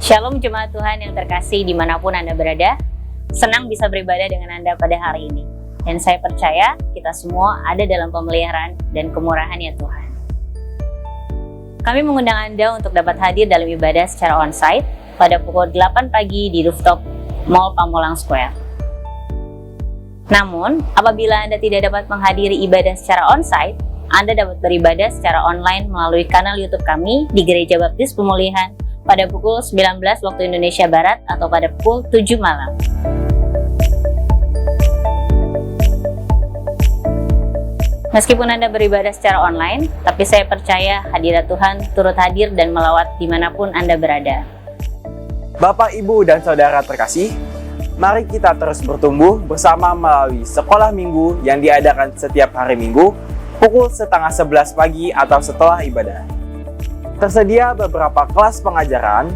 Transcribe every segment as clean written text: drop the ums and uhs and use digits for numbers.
Shalom jemaat Tuhan yang terkasih dimanapun Anda berada. Senang bisa beribadah dengan Anda pada hari ini. Dan saya percaya kita semua ada dalam pemeliharaan dan kemurahan ya Tuhan. Kami mengundang Anda untuk dapat hadir dalam ibadah secara onsite pada pukul 8 pagi di rooftop Mall Pamulang Square. Namun, apabila Anda tidak dapat menghadiri ibadah secara onsite, Anda dapat beribadah secara online melalui kanal YouTube kami di Gereja Baptis Pemulihan pada pukul 19 waktu Indonesia Barat atau pada pukul 7 malam. Meskipun Anda beribadah secara online, tapi saya percaya hadirat Tuhan turut hadir dan melawat dimanapun Anda berada. Bapak, Ibu, dan Saudara terkasih, mari kita terus bertumbuh bersama melalui sekolah minggu yang diadakan setiap hari Minggu pukul 10:30 pagi atau setelah ibadah. Tersedia beberapa kelas pengajaran,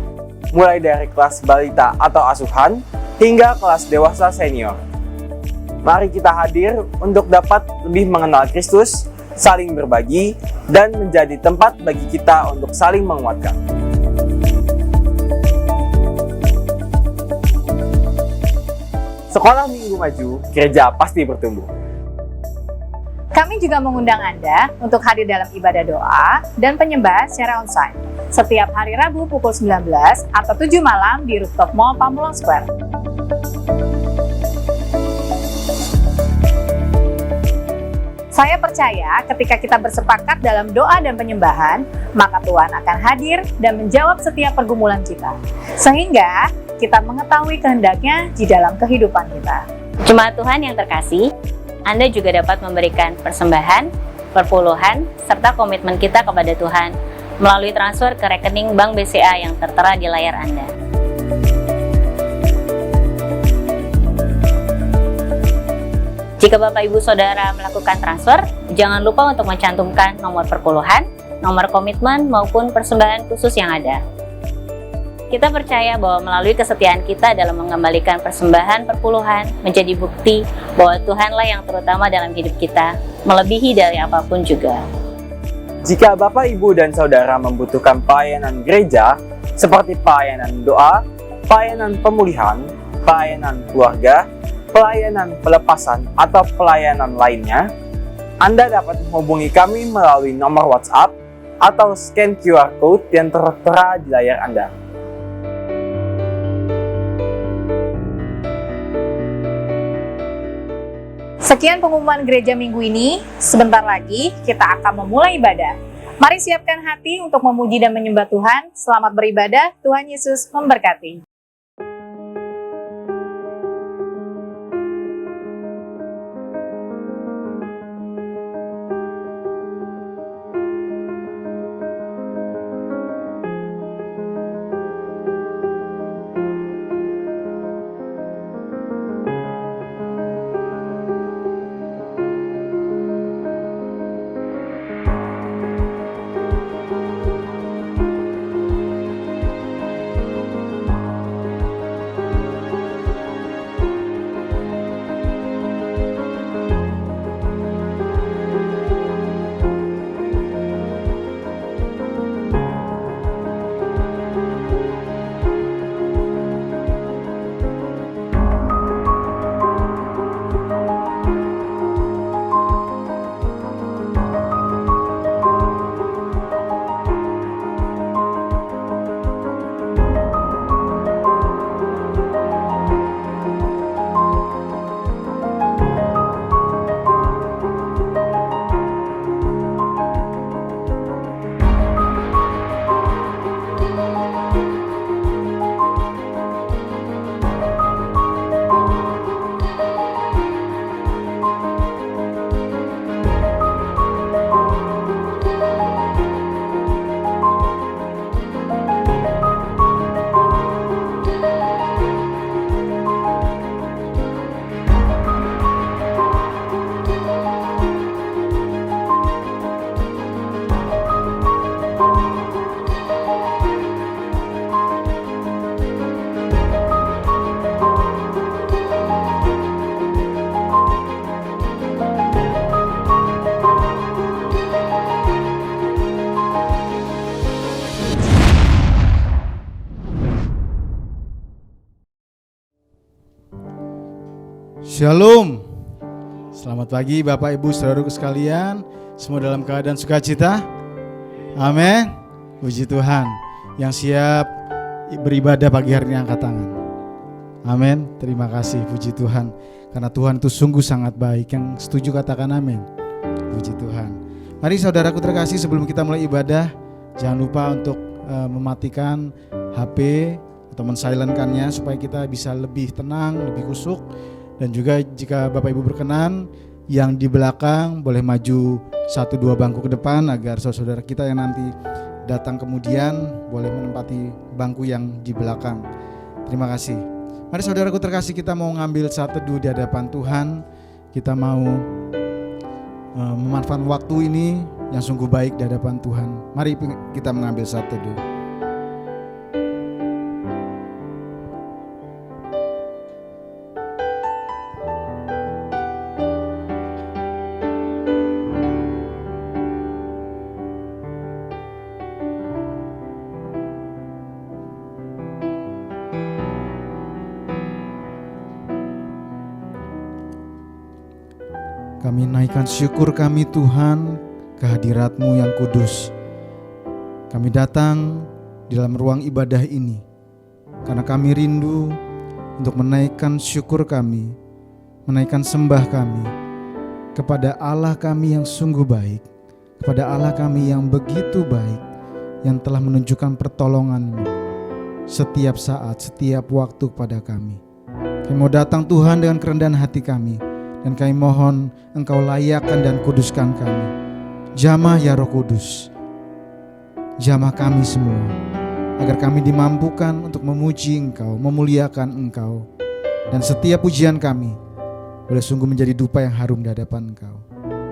mulai dari kelas balita atau asuhan hingga kelas dewasa senior. Mari kita hadir untuk dapat lebih mengenal Kristus, saling berbagi, dan menjadi tempat bagi kita untuk saling menguatkan. Sekolah Minggu Maju, gereja pasti bertumbuh. Kami juga mengundang Anda untuk hadir dalam ibadah doa dan penyembah secara onsite setiap hari Rabu pukul 19 atau 7 malam di rooftop Mall Pamulang Square. Saya percaya ketika kita bersepakat dalam doa dan penyembahan, maka Tuhan akan hadir dan menjawab setiap pergumulan kita, sehingga kita mengetahui kehendaknya di dalam kehidupan kita. Jemaat Tuhan yang terkasih, Anda juga dapat memberikan persembahan, perpuluhan, serta komitmen kita kepada Tuhan melalui transfer ke rekening Bank BCA yang tertera di layar Anda. Jika Bapak Ibu Saudara melakukan transfer, jangan lupa untuk mencantumkan nomor perpuluhan, nomor komitmen, maupun persembahan khusus yang ada. Kita percaya bahwa melalui kesetiaan kita dalam mengembalikan persembahan perpuluhan menjadi bukti bahwa Tuhanlah yang terutama dalam hidup kita, melebihi dari apapun juga. Jika Bapak, Ibu, dan Saudara membutuhkan pelayanan gereja seperti pelayanan doa, pelayanan pemulihan, pelayanan keluarga, pelayanan pelepasan, atau pelayanan lainnya, Anda dapat menghubungi kami melalui nomor WhatsApp atau scan QR Code yang tertera di layar Anda. Sekian pengumuman gereja minggu ini. Sebentar lagi kita akan memulai ibadah. Mari siapkan hati untuk memuji dan menyembah Tuhan. Selamat beribadah, Tuhan Yesus memberkati. Shalom. Selamat pagi Bapak Ibu Saudaraku sekalian. Semua dalam keadaan sukacita. Amin. Puji Tuhan. Yang siap beribadah pagi hari ini angkat tangan. Amin. Terima kasih, puji Tuhan. Karena Tuhan itu sungguh sangat baik. Yang setuju katakan amin. Puji Tuhan. Mari saudaraku terkasih, sebelum kita mulai ibadah, jangan lupa untuk mematikan HP atau men-silentkannya supaya kita bisa lebih tenang, lebih khusyuk. Dan juga jika Bapak Ibu berkenan, yang di belakang boleh maju 1-2 bangku ke depan agar saudara-saudara kita yang nanti datang kemudian boleh menempati bangku yang di belakang. Terima kasih. Mari saudaraku terkasih, kita mau ngambil saat teduh di hadapan Tuhan. Kita mau memanfaatkan waktu ini yang sungguh baik di hadapan Tuhan. Mari kita mengambil saat teduh. Kami naikkan syukur kami Tuhan, kehadirat-Mu yang kudus. Kami datang di dalam ruang ibadah ini karena kami rindu untuk menaikkan syukur kami, menaikkan sembah kami kepada Allah kami yang sungguh baik, kepada Allah kami yang begitu baik, yang telah menunjukkan pertolongan-Mu setiap saat, setiap waktu kepada kami. Kami mau datang Tuhan dengan kerendahan hati kami, dan kami mohon Engkau layakkan dan kuduskan kami. Jamah ya Roh Kudus, jamah kami semua, agar kami dimampukan untuk memuji Engkau, memuliakan Engkau. Dan setiap pujian kami boleh sungguh menjadi dupa yang harum di hadapan Engkau.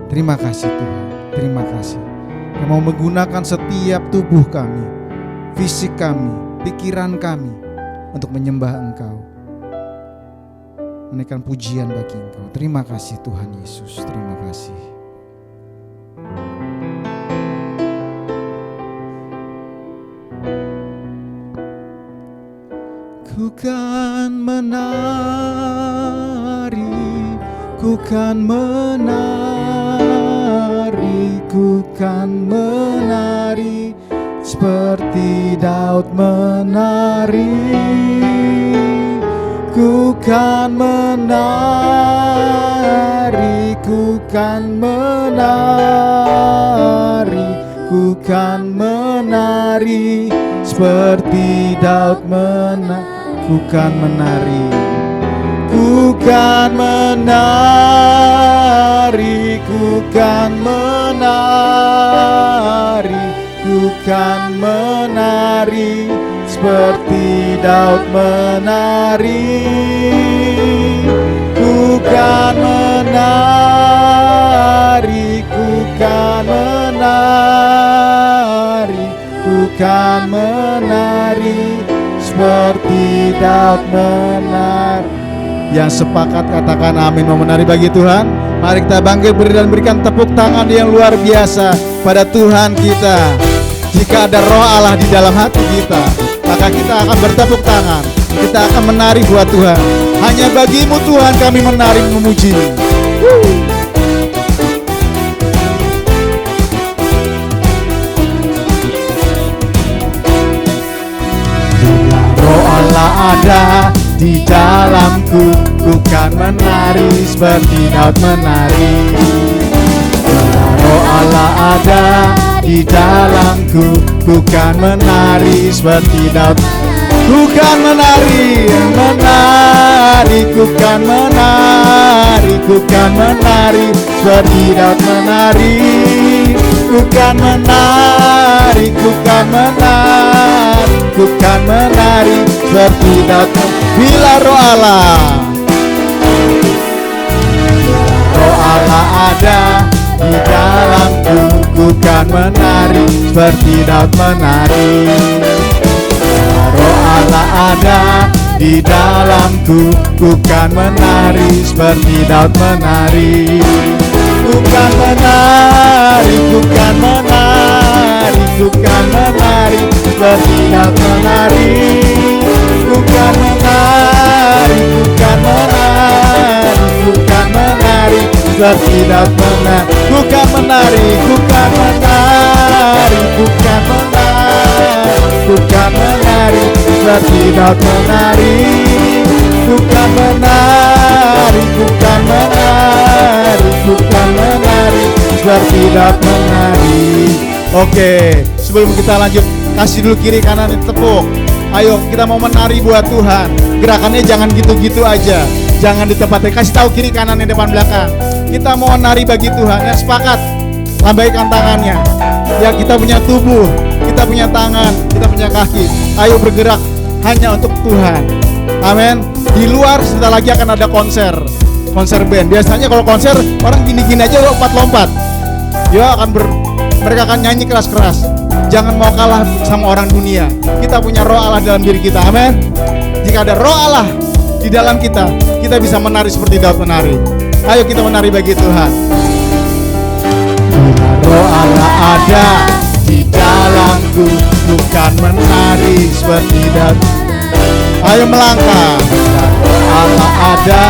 Terima kasih Tuhan, terima kasih. Kami mau menggunakan setiap tubuh kami, fisik kami, pikiran kami untuk menyembah Engkau, menaikkan pujian bagi Engkau. Terima kasih Tuhan Yesus, terima kasih. Ku kan menari, ku kan menari, ku kan menari seperti Daud menari. Ku kan menari, ku kan menari, ku kan menari seperti Daud menari. Ku kan menari, ku kan menari, ku kan menari, ku kan menari seperti Daud menari. Ku kan menari, ku kan menari, ku kan menari seperti Daud menari. Yang sepakat katakan amin, mau menari bagi Tuhan. Mari kita bangkit berdiri dan berikan tepuk tangan yang luar biasa pada Tuhan kita. Jika ada roh Allah di dalam hati kita, maka kita akan bertepuk tangan, kita akan menari buat Tuhan. Hanya bagimu Tuhan kami menari memuji. Bila roh Allah ada di dalamku, ku kan menari seperti Daud menari. Bila roh Allah ada di dalamku, ku kan menari seperti Daud. Ku kan menari, menari, ku kan menari, ku kan menari seperti Daud menari. Ku kan menari, ku kan menari, ku kan menari seperti Daud. Bila roh Allah, roh Allah ada di dalamku, ku kan menari seperti Daud menari. Roh Allah ada di dalamku, ku kan menari seperti Daud menari. Ku kan menari, ku kan menari, ku kan menari seperti Daud menari. Ku kan menari, ku kan menari, ku seperti Daud menari. Ku kan menari, ku kan menari, ku kan menari, ku kan menari seperti Daud menari. Ku kan menari, ku kan menari, ku kan menari seperti Daud menari. Oke, sebelum kita lanjut, kasih dulu kiri kanan tepuk. Ayo kita mau menari buat Tuhan. Gerakannya jangan gitu-gitu aja, jangan di tempatnya. Kasih tahu kiri kanan depan belakang. Kita mau menari bagi Tuhan. Yang sepakat, lambaikan tangannya. Ya, kita punya tubuh, kita punya tangan, kita punya kaki. Ayo bergerak hanya untuk Tuhan. Amin. Di luar sebentar lagi akan ada konser band. Biasanya kalau konser orang gini-gini aja lompat-lompat. Ya mereka akan nyanyi keras-keras. Jangan mau kalah sama orang dunia. Kita punya roh Allah dalam diri kita. Amin. Jika ada roh Allah di dalam kita, kita bisa menari seperti Daud menari. Ayo kita menari bagi Tuhan. Bila roh Allah ada di dalamku, bukan menari seperti Daud. Ayo melangkah. Bila roh Allah ada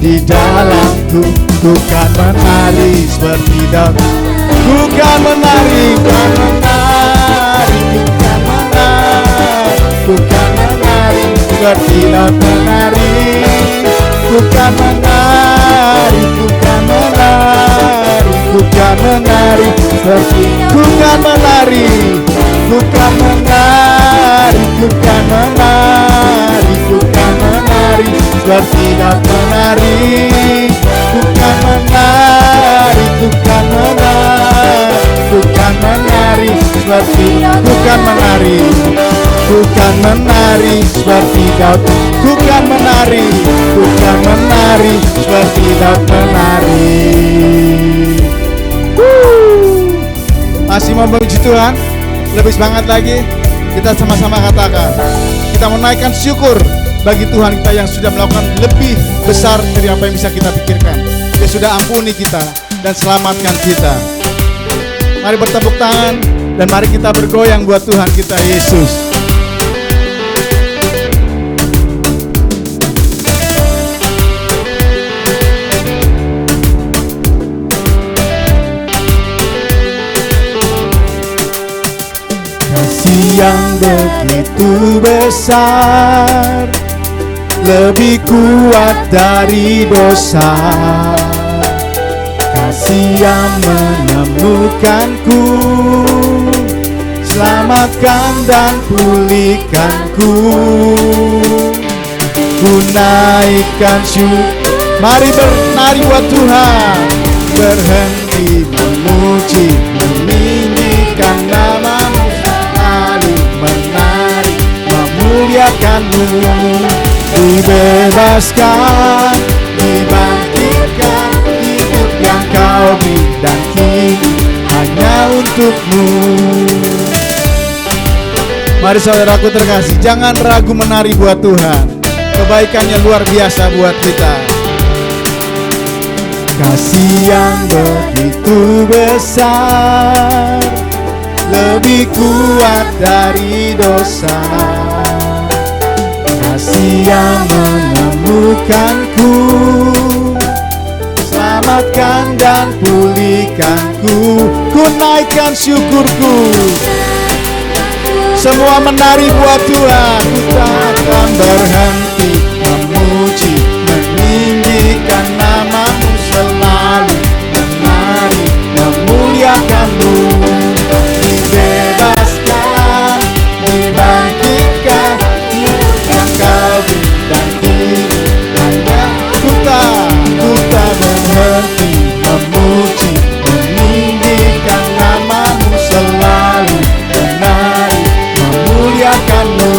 di dalamku, bukan menari seperti Daud. Bukan menari, bukan menari, bukan menari, bukan menari seperti Daud menari. Bukan menari, bukan menari, bukan menari seperti bukan menari, bukan menari, bukan menari, bukan menari seperti Daud menari. Bukan menari, bukan menari, bukan menari seperti bukan menari, bukan menari seperti Daud. Bukan menari, bukan menari seperti Daud menari. Masih mau memuji Tuhan? Lebih semangat lagi? Kita sama-sama katakan, kita menaikkan syukur bagi Tuhan kita yang sudah melakukan lebih besar dari apa yang bisa kita pikirkan. Dia sudah ampuni kita dan selamatkan kita. Mari bertepuk tangan dan mari kita bergoyang buat Tuhan kita Yesus. Kasih yang begitu besar, lebih kuat dari dosa. Kasih yang menemukanku, selamatkan dan pulihkanku. Ku naikkan syukur. Mari bernari buat Tuhan. Berhenti memuji, meninggikan nama-Mu, selalu menari, memuliakan-Mu. Dibebaskan, dibangkitkan, hidup yang Kau beri dan kini hanya untuk-Mu. Mari saudaraku terkasih, jangan ragu menari buat Tuhan. Kebaikannya luar biasa buat kita. Kasih yang begitu besar, lebih kuat dari dosa. Kasih yang menemukanku, selamatkan dan pulihkanku. Ku naikkan syukurku. Semua menari buat Tuhan. Ku takkan berhenti memuji, meninggikan nama-Mu, selalu menari, memuliakan-Mu. Dibebaskan, dibangkitkan, hidup yang Kau beri dan kini hanya ku tak berhenti memuji, meninggikan nama-Mu, selalu menari, memuliakan-Mu.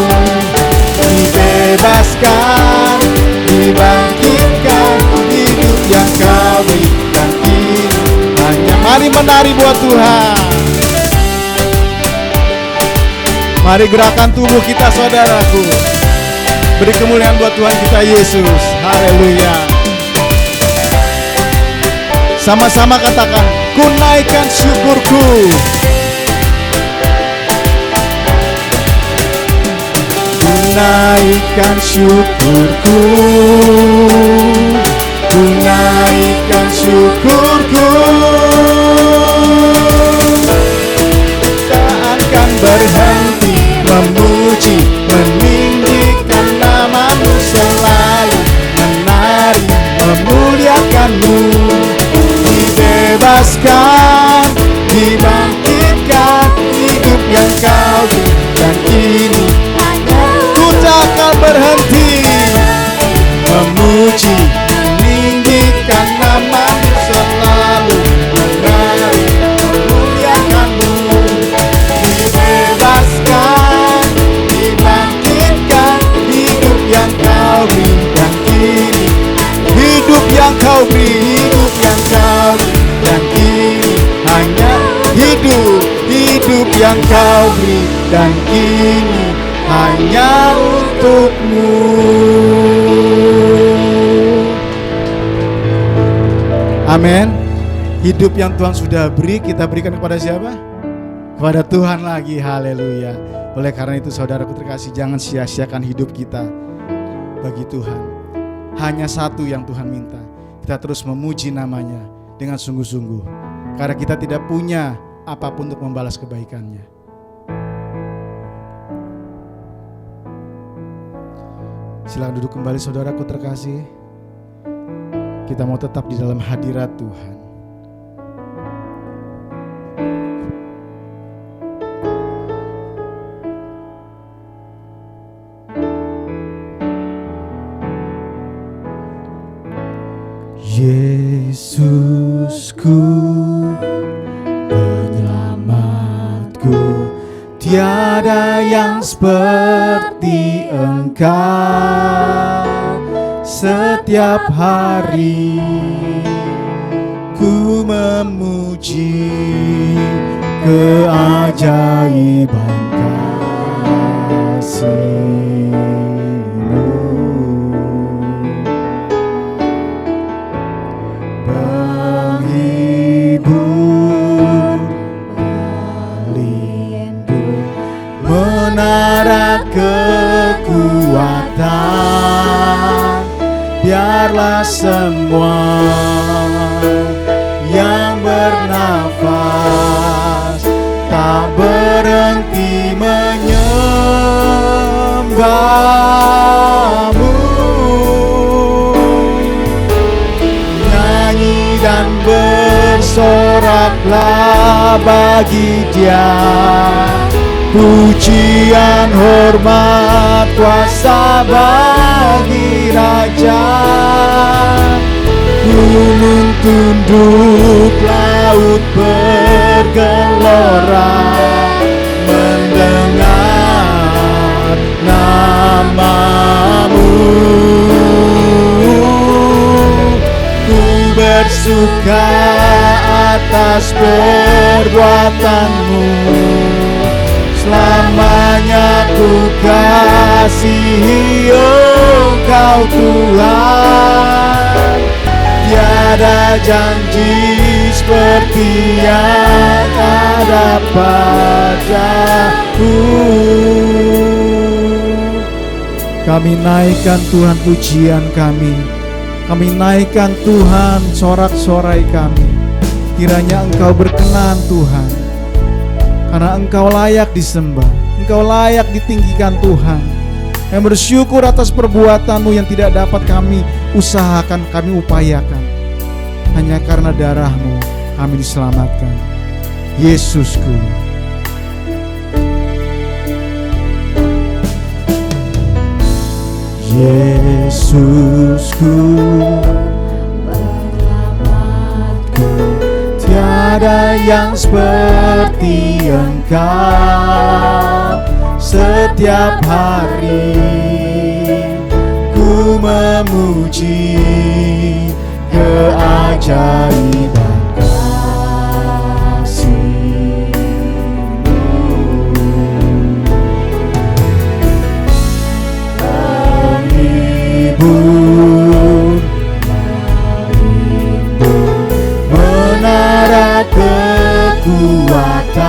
Dibebaskan, dibangkitkan, hidup yang Kau beri dan kini hanya. Mari menari buat Tuhan. Mari gerakan tubuh kita saudaraku. Beri kemuliaan buat Tuhan kita Yesus. Haleluya. Sama-sama katakan, ku naikkan syukurku. Ku naikkan syukurku. Ku naikkan naikkan syukurku. Tak akan berhenti memuji, meninggikan nama-Mu, selalu menari, memuliakan-Mu. Dibebaskan, dibangkitkan, hidup yang Kau beri, dan kini ku tak akan berhenti memuji, meninggikan nama-Mu, selalu menari, memuliakan-Mu. Dibebaskan, dibangkitkan, hidup yang Kau beri, dan kini hidup yang Kau beri, hidup yang Kau beri, dan kini hanya hidup yang Kau beri, dan kini hanya untuk-Mu. Amin. Hidup yang Tuhan sudah beri, kita berikan kepada siapa? Kepada Tuhan lagi. Haleluya. Oleh karena itu saudaraku terkasih, jangan sia-siakan hidup kita bagi Tuhan. Hanya satu yang Tuhan minta, kita terus memuji namanya dengan sungguh-sungguh, karena kita tidak punya apapun untuk membalas kebaikannya. Silakan duduk kembali saudaraku terkasih. Kita mau tetap di dalam hadirat Tuhan. Yesusku, penyelamatku, tiada yang seperti Engkau. Setiap hari ku memuji keajaiban kasih-Mu. Penghibur, pelindung, menara kekuatan, biarlah semua yang bernafas tak berhenti menyembah-Mu. Nyanyi dan bersoraklah bagi Dia, pujian, hormat, kuasa bagi Raja. Gunung tunduk, laut bergelora mendengar nama-Mu. Ku bersuka atas perbuatan-Mu, selamanya ku kasihi Engkau Tuhan. Tiada janji seperti yang ada padaku. Kami naikkan Tuhan pujian kami. Kami naikkan Tuhan sorak-sorai kami. Kiranya Engkau berkenan Tuhan, karena Engkau layak disembah, Engkau layak ditinggikan Tuhan. Yang bersyukur atas perbuatan-Mu yang tidak dapat kami usahakan, kami upayakan. Hanya karena darah-Mu kami diselamatkan. Yesusku, Yesusku, penyelamatku, tiada yang seperti Engkau. Setiap hari ku memuji keajaiban kasih-Mu. Penghibur, pelindung, menara kekuatan,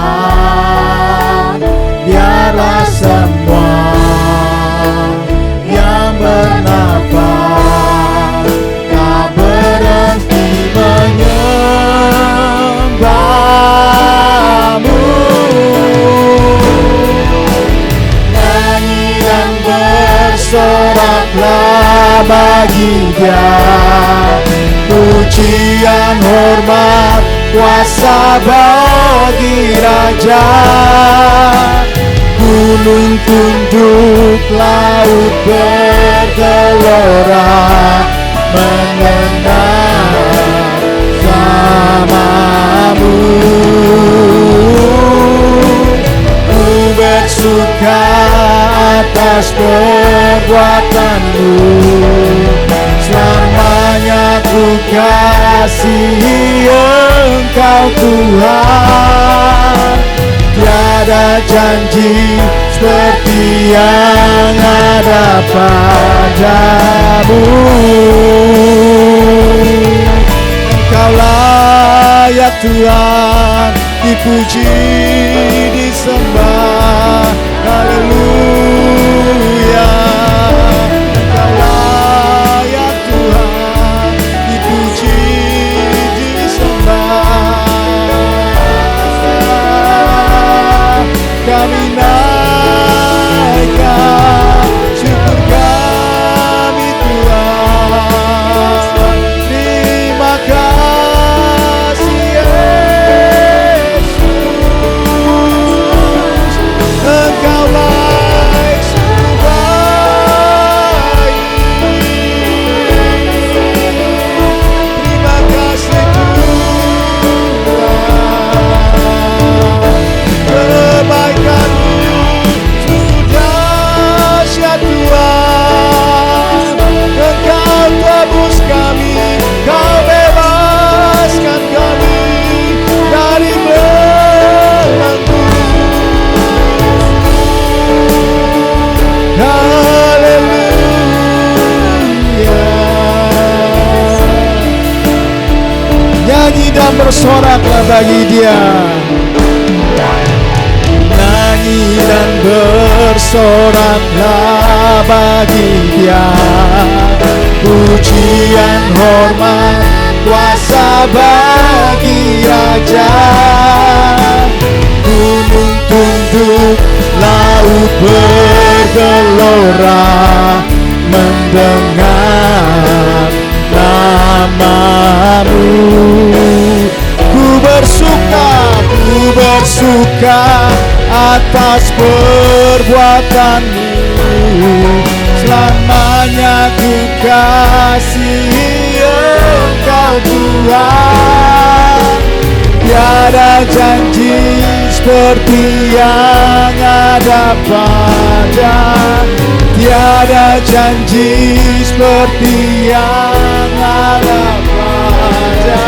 biarlah semua yang bernafas tak berhenti tunduklah bagi Dia. Pujian, hormat, kuasa bagi Raja. Gunung tunduk, laut bergelora, mengenang namamu. Ku bersuka atas perbuatanmu, selamanya ku kasihi Engkau Tuhan. Tiada janji seperti yang ada padamu. Engkau layak Tuhan, dipuji, disembah. Haleluya. Engkau layak Tuhan, dipuji, disembah. Kami naikkan syukur kami Tuhan. Terima kasih Yesus. Engkau baik, sungguh baik. Terima kasih Tuhan. Kebaikan-Mu sungguh dahsyat Tuhan. Engkau tebus kami, Kau bebaskan kami dari belenggu. Haleluya. Nyanyi dan bersoraklah bagi Dia. Nyanyi dan bersoraklah bagi Dia. Pujian, hormat, kuasa bagi Raja. Gunung tunduk, laut bergelora, mendengar namamu. Ku bersuka atas perbuatanmu, selamanya ku kasihi Engkau Tuhan. Tiada janji seperti yang ada pada. Tiada janji seperti yang ada pada.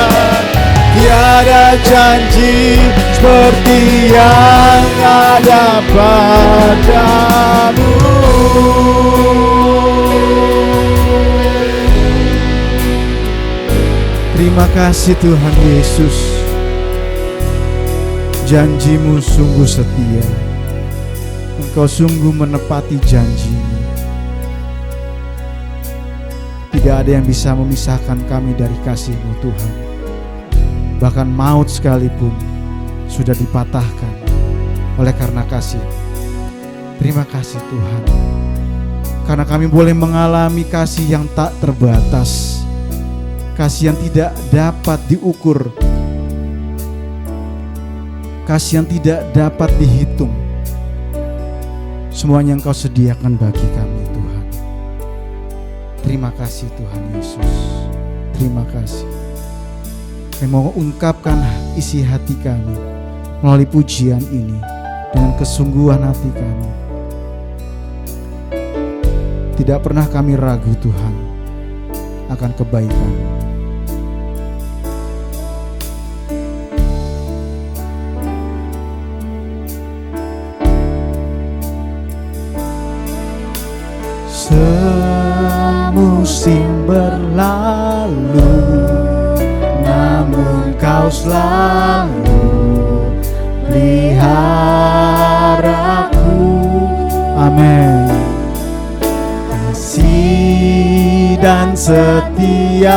Tiada janji seperti yang ada padamu. Terima kasih Tuhan Yesus. Janji-Mu sungguh setia. Engkau sungguh menepati janji-Mu. Tidak ada yang bisa memisahkan kami dari kasih-Mu Tuhan. Bahkan maut sekalipun sudah dipatahkan oleh karena kasih. Terima kasih Tuhan, karena kami boleh mengalami kasih yang tak terbatas, kasih yang tidak dapat diukur, kasih yang tidak dapat dihitung. Semuanya Engkau sediakan bagi kami Tuhan. Terima kasih Tuhan Yesus. Terima kasih. Kami mau ungkapkan isi hati kami melalui pujian ini dengan kesungguhan hati kami. Tidak pernah kami ragu Tuhan akan kebaikan. Semusim berlalu, namun Kau selalu peliharaku. Amin. Kasih dan setiamu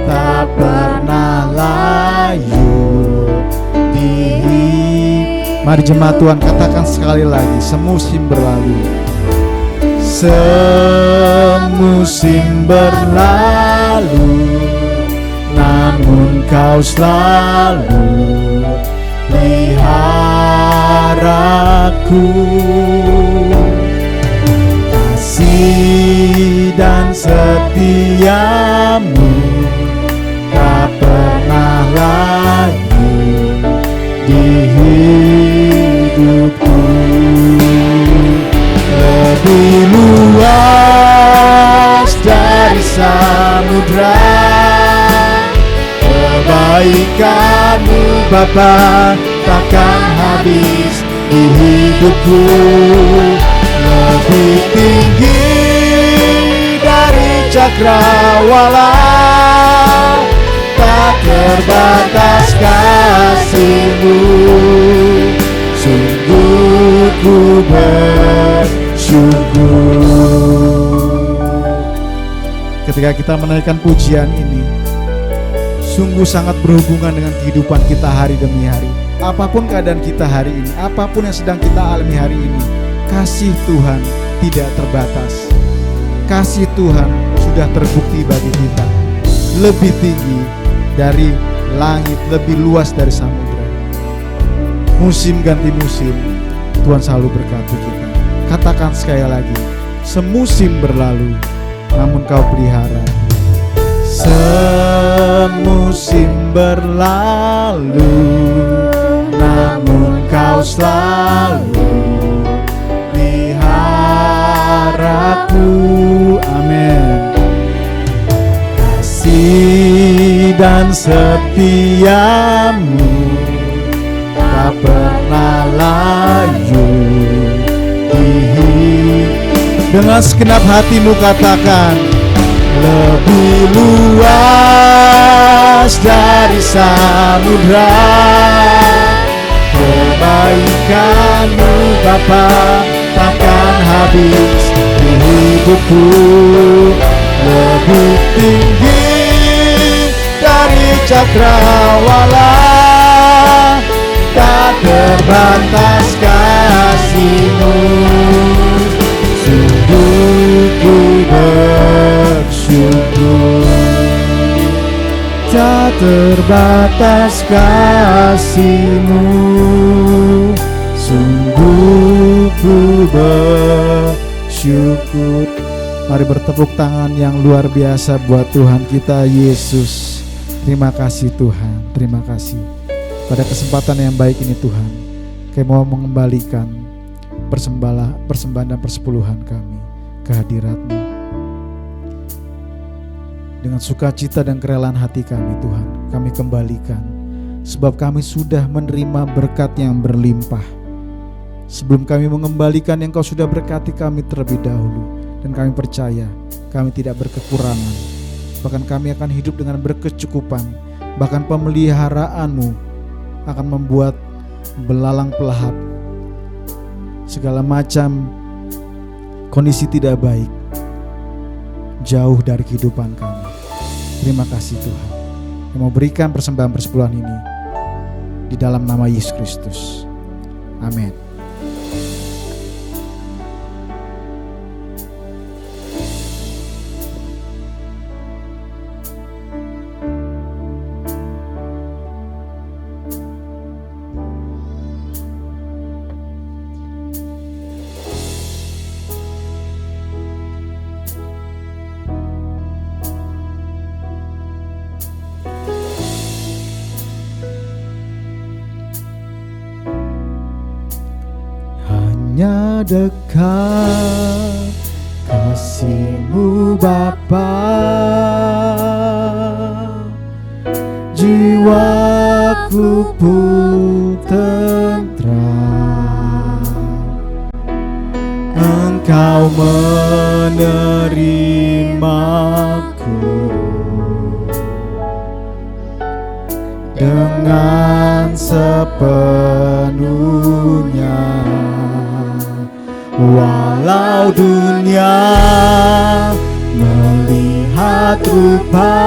tak pernah layu di. Mari jemaat Tuhan katakan sekali lagi, semusim berlalu. Semusim berlalu, namun Kau selalu peliharaku. Kasih dan setiamu tak pernah lagi di hidupku. Lebih luas dari samudra kebaikan-Mu Bapa, takkan habis di hidupku. Lebih tinggi dari cakrawala, tak terbatas kasih-Mu. Sungguh ku bersyukur. Ketika kita menaikkan pujian ini, sungguh sangat berhubungan dengan kehidupan kita hari demi hari. Apapun keadaan kita hari ini, apapun yang sedang kita alami hari ini, kasih Tuhan tidak terbatas. Kasih Tuhan sudah terbukti bagi kita. Lebih tinggi dari langit, lebih luas dari samudra. Musim ganti musim, Tuhan selalu berkati kita. Katakan sekali lagi, semusim berlalu, namun Kau pelihara. Semusim berlalu, namun Kau selalu peliharaku. Amin. Kasih dan setiamu tak pernah layu di hidupku. Dengan segenap hatimu katakan, lebih luas dari samudra kebaikan-Mu Bapa, takkan habis di hidupku. Lebih tinggi dari cakrawala, tak terbatas kasih-Mu. Sungguh ku bersyukur. Tak terbatas kasih-Mu. Sungguh ku bersyukur. Mari bertepuk tangan yang luar biasa buat Tuhan kita Yesus. Terima kasih Tuhan, terima kasih. Pada kesempatan yang baik ini Tuhan, kami mau mengembalikan persembahan dan persepuluhan kami ke hadirat-Mu. Dengan sukacita dan kerelaan hati kami Tuhan, kami kembalikan. Sebab kami sudah menerima berkat yang berlimpah. Sebelum kami mengembalikan yang Kau sudah berkati kami terlebih dahulu. Dan kami percaya kami tidak berkekurangan. Bahkan kami akan hidup dengan berkecukupan. Bahkan pemeliharaan-Mu akan membuat belalang pelahap segala macam kondisi tidak baik jauh dari kehidupan kami. Terima kasih Tuhan yang mau berikan persembahan persepuluhan ini di dalam nama Yesus Kristus. Amin. Hanya dekat kasih-Mu Bapa, jiwaku pun tentram. Engkau menerimaku dengan sepenuhnya. Walau dunia melihat rupa,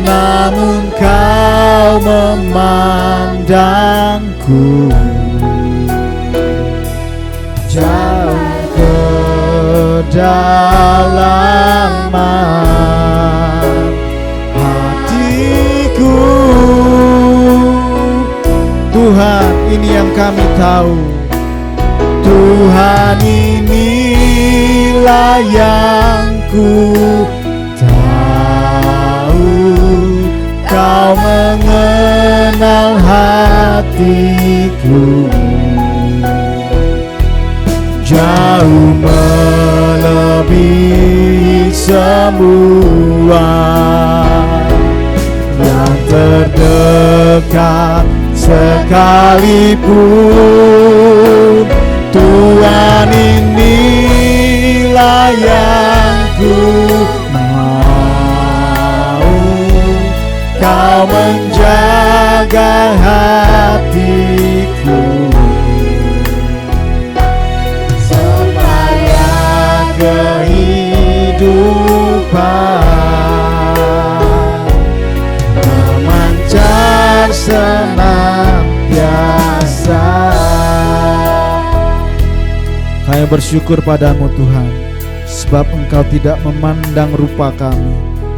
namun Kau memandangku jauh kedalaman hatiku. Tuhan, ini yang kami tahu. Tuhan, inilah yang ku tahu. Kau mengenal hatiku jauh melebihi semua yang terdekat sekalipun. Tuhan, inilah yang ku mau. Kau menjaga hatiku supaya kehidupan memancar senantiasa. Kami bersyukur padamu Tuhan, sebab Engkau tidak memandang rupa kami,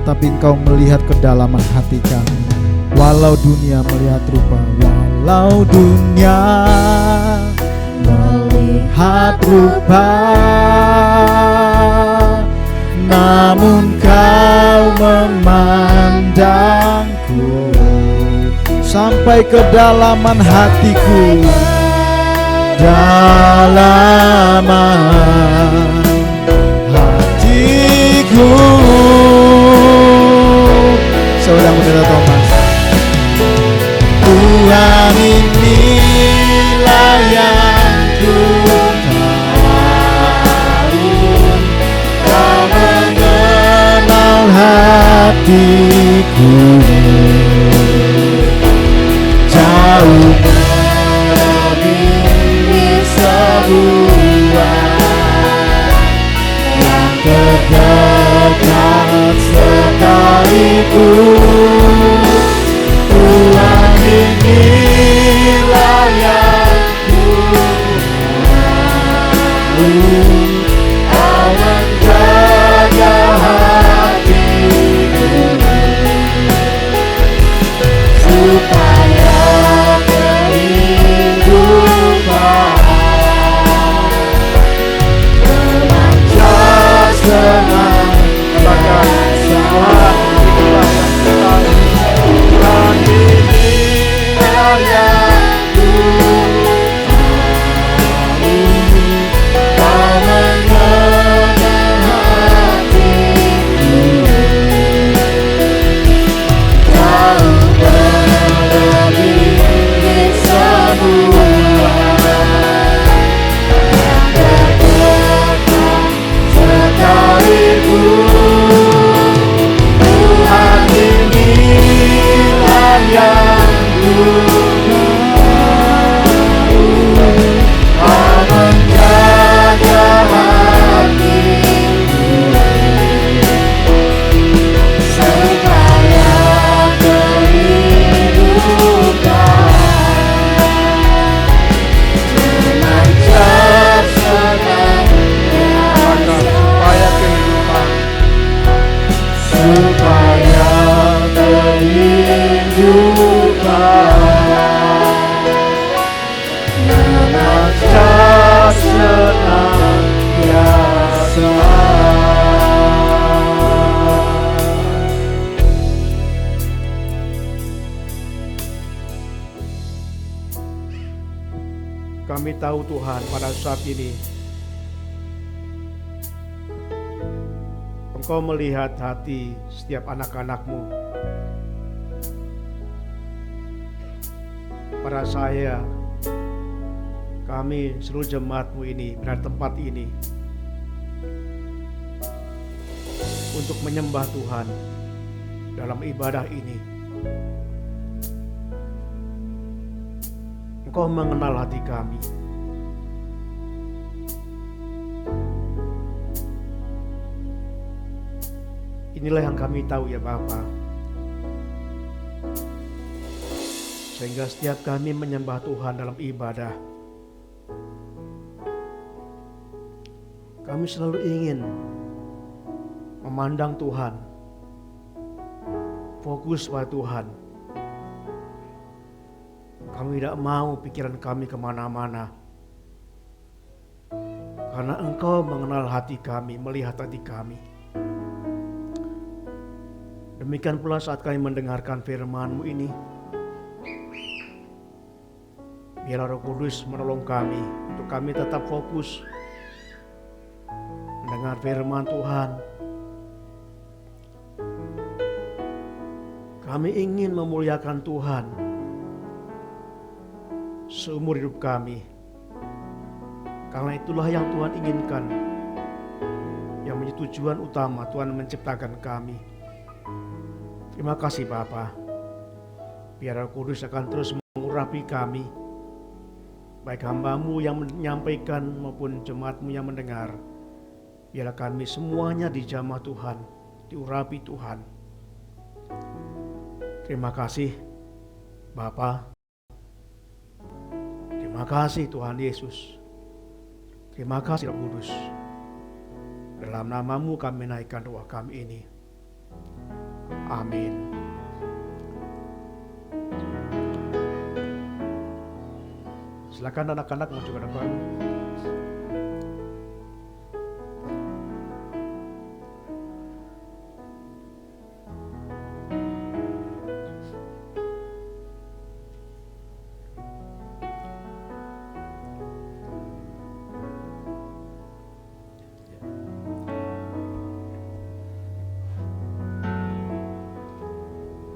tapi Engkau melihat kedalaman hati kami. Walau dunia melihat rupa, walau dunia melihat rupa, namun Kau memandangku sampai kedalaman hatiku. Dalaman hatiku. Saudara Pendeta Thomas. Tuhan, inilah yang ku tahu. Kau mengenal hatiku jauh yang terdekat sekalipun. Tuhan, inilah yang ku mau. Kau menjaga hatiku supaya kehidupan senang itulah Tuhan, inilah yang ku tahu. Kau mengenal hatiku jauh melebihi semua yang terdekat sekalipun. Tuhan, inilah yang ku tahu. Kau menjaga hatiku supaya kehidupan memancar senantiasa. Supaya kehidupan memancar senantiasa. Kami tahu Tuhan, pada saat ini Engkau melihat hati setiap anak-anak-Mu. Pada saya, kami seluruh jemaat-Mu ini berada tempat ini untuk menyembah Tuhan dalam ibadah ini. Engkau mengenal hati kami. Inilah yang kami tahu ya Bapa. Sehingga setiap kami menyembah Tuhan dalam ibadah, Kami selalu ingin memandang Tuhan, fokus pada Tuhan. Kami tidak mau pikiran kami kemana-mana, karena Engkau mengenal hati kami, melihat hati kami. Demikian pula saat kami mendengarkan firman-Mu ini, biarlah Roh Kudus menolong kami untuk kami tetap fokus mendengar firman Tuhan. Kami ingin memuliakan Tuhan seumur hidup kami, karena itulah yang Tuhan inginkan, yang menjadi tujuan utama Tuhan menciptakan kami. Terima kasih Bapa. Biar Roh Kudus akan terus mengurapi kami, baik hamba-Mu yang menyampaikan maupun jemaat-Mu yang mendengar. Biarlah kami semuanya dijamah Tuhan, diurapi Tuhan. Terima kasih Bapa. Terima kasih Tuhan Yesus. Terima kasih Roh Kudus. Dalam nama-Mu kami naikkan doa kami ini. Amin. Silakan anak-anak maju ke depan.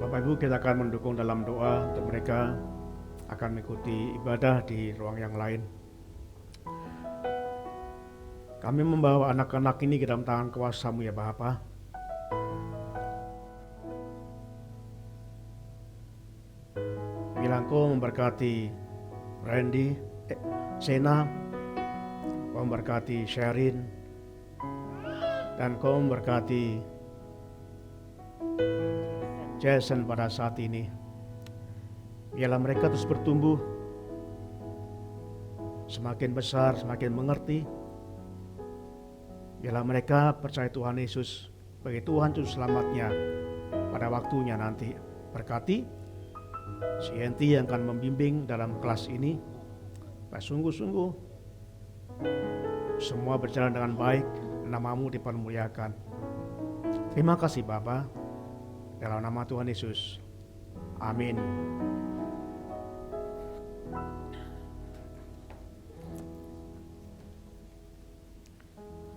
Bapak Ibu, kita akan mendukung dalam doa untuk mereka akan mengikuti ibadah di ruang yang lain. Kami membawa anak-anak ini ke dalam tangan kuasa-Mu ya Bapa. Bila Engkau memberkati Randy, Sena, Engkau memberkati Sherin, dan Engkau memberkati Jason pada saat ini. Biarlah mereka terus bertumbuh, semakin besar, semakin mengerti. Biarlah mereka percaya Tuhan Yesus sebagai Tuhan Juru Selamatnya pada waktunya nanti. Berkati si Enti yang akan membimbing dalam kelas ini. Sungguh-sungguh semua berjalan dengan baik, nama-Mu dipermuliakan. Terima kasih Bapa, dalam nama Tuhan Yesus. Amin.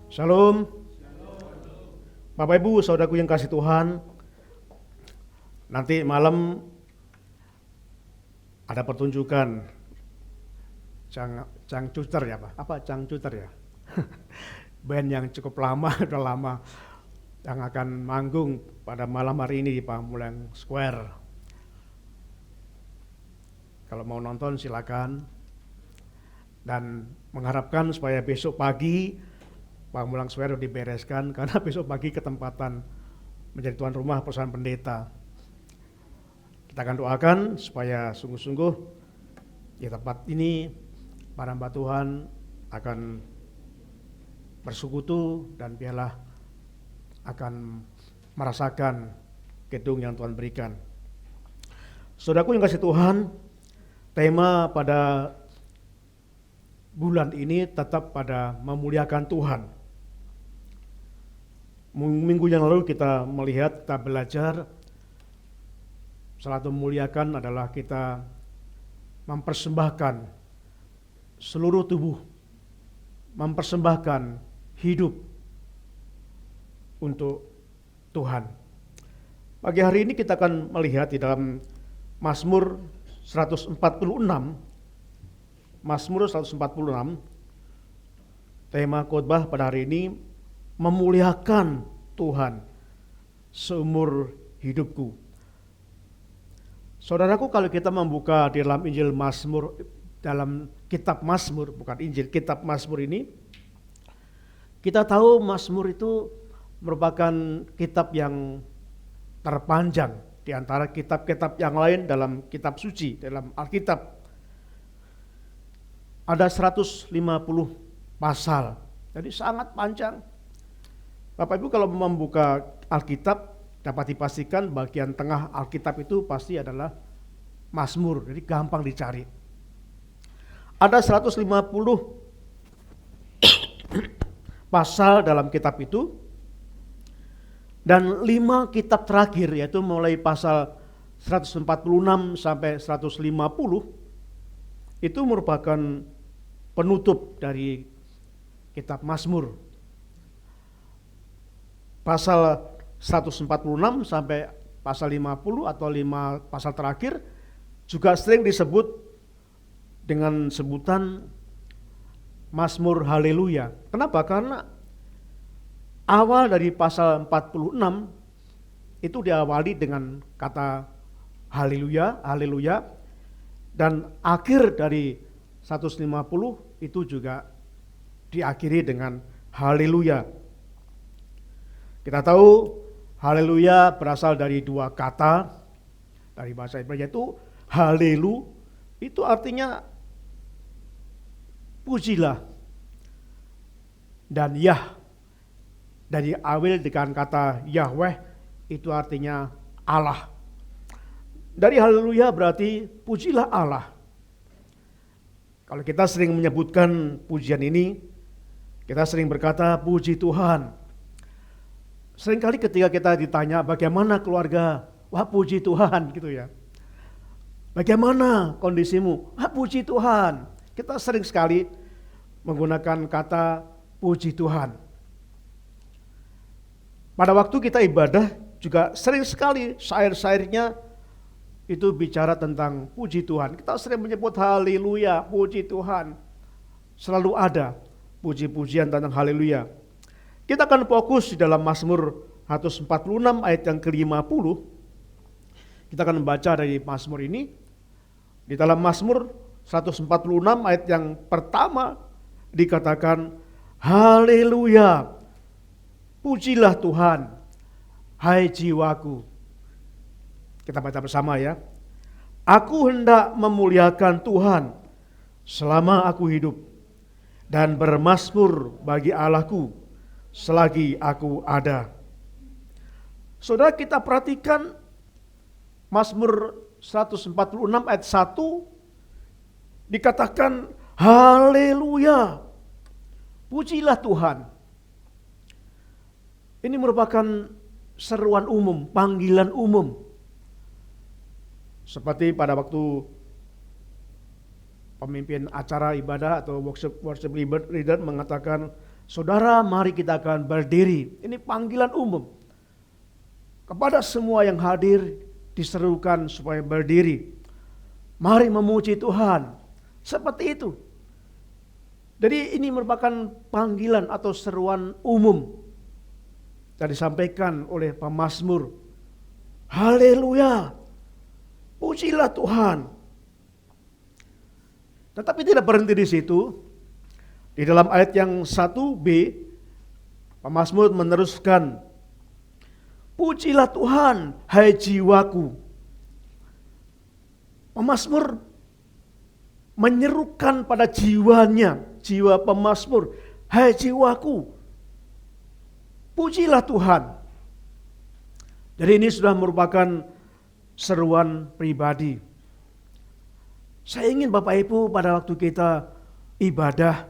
Shalom. Bapak Ibu, saudaraku yang kasih Tuhan, nanti malam ada pertunjukan Cangcuter ya Pak? Apa Cangcuter ya? Band yang cukup lama, udah lama, yang akan manggung pada malam hari ini di Pamulang Square. Kalau mau nonton silakan, dan mengharapkan supaya besok pagi Pamulang Square dibereskan, karena besok pagi ketempatan menjadi tuan rumah perusahaan pendeta. Kita akan doakan supaya sungguh-sungguh di tempat ini para hamba Tuhan akan bersekutu dan biarlah akan merasakan gedung yang Tuhan berikan. Saudaraku yang kasih Tuhan, tema pada bulan ini tetap pada memuliakan Tuhan. Minggu yang lalu kita melihat, kita belajar salah satu memuliakan adalah kita mempersembahkan seluruh tubuh, mempersembahkan hidup untuk Tuhan. Pagi hari ini kita akan melihat di dalam Mazmur 146, Mazmur 146, tema khotbah pada hari ini, memuliakan Tuhan seumur hidupku. Saudaraku, kalau kita membuka di dalam Injil Mazmur, dalam kitab Mazmur, bukan Injil, kitab Mazmur ini, kita tahu Mazmur itu merupakan kitab yang terpanjang di antara kitab-kitab yang lain dalam kitab suci, dalam Alkitab. Ada 150 pasal Jadi sangat panjang. Bapak Ibu kalau membuka Alkitab, dapat dipastikan bagian tengah Alkitab itu pasti adalah Mazmur, jadi gampang dicari. Ada 150 pasal dalam kitab itu, dan 5 kitab terakhir, yaitu mulai pasal 146 sampai 150, itu merupakan penutup dari kitab Mazmur. Pasal 146 sampai pasal 50 atau 5 pasal terakhir juga sering disebut dengan sebutan Mazmur Haleluya. Kenapa? Karena awal dari pasal 46 itu diawali dengan kata Haleluya, Haleluya, dan akhir dari 150 itu juga diakhiri dengan Haleluya. Kita tahu Haleluya berasal dari 2 kata dari bahasa Ibrani, yaitu Halelu, itu artinya pujilah, dan Yah dari awal dengan kata Yahweh itu artinya Allah. Dari Haleluya berarti pujilah Allah. Kalau kita sering menyebutkan pujian ini, kita sering berkata puji Tuhan. Seringkali ketika kita ditanya bagaimana keluarga, wah puji Tuhan gitu ya. Bagaimana kondisimu? Wah puji Tuhan. Kita sering sekali menggunakan kata puji Tuhan. Pada waktu kita ibadah juga sering sekali syair-syairnya itu bicara tentang puji Tuhan. Kita sering menyebut haleluya, puji Tuhan. Selalu ada puji-pujian tentang haleluya. Kita akan fokus di dalam Mazmur 146 ayat yang ke-50. Kita akan membaca dari Mazmur ini. Di dalam Mazmur 146 ayat yang pertama dikatakan, haleluya, pujilah Tuhan, hai jiwaku. Kita baca bersama ya. Aku hendak memuliakan Tuhan selama aku hidup, dan bermazmur bagi Allahku selagi aku ada. Saudara, kita perhatikan Mazmur 146 ayat 1 dikatakan haleluya, pujilah Tuhan. Ini merupakan seruan umum, panggilan umum. Seperti pada waktu pemimpin acara ibadah atau worship leader mengatakan, saudara mari kita akan berdiri. Ini panggilan umum. Kepada semua yang hadir diserukan supaya berdiri. Mari memuji Tuhan. Seperti itu. Jadi ini merupakan panggilan atau seruan umum yang disampaikan oleh pemazmur. Haleluya, pujilah Tuhan. Tetapi tidak berhenti di situ. Di dalam ayat yang 1b, pemazmur meneruskan, pujilah Tuhan, hai jiwaku. Pemazmur menyerukan pada jiwanya, jiwa pemazmur, hai jiwaku, pujilah Tuhan. Jadi ini sudah merupakan seruan pribadi. Saya ingin Bapak Ibu pada waktu kita ibadah,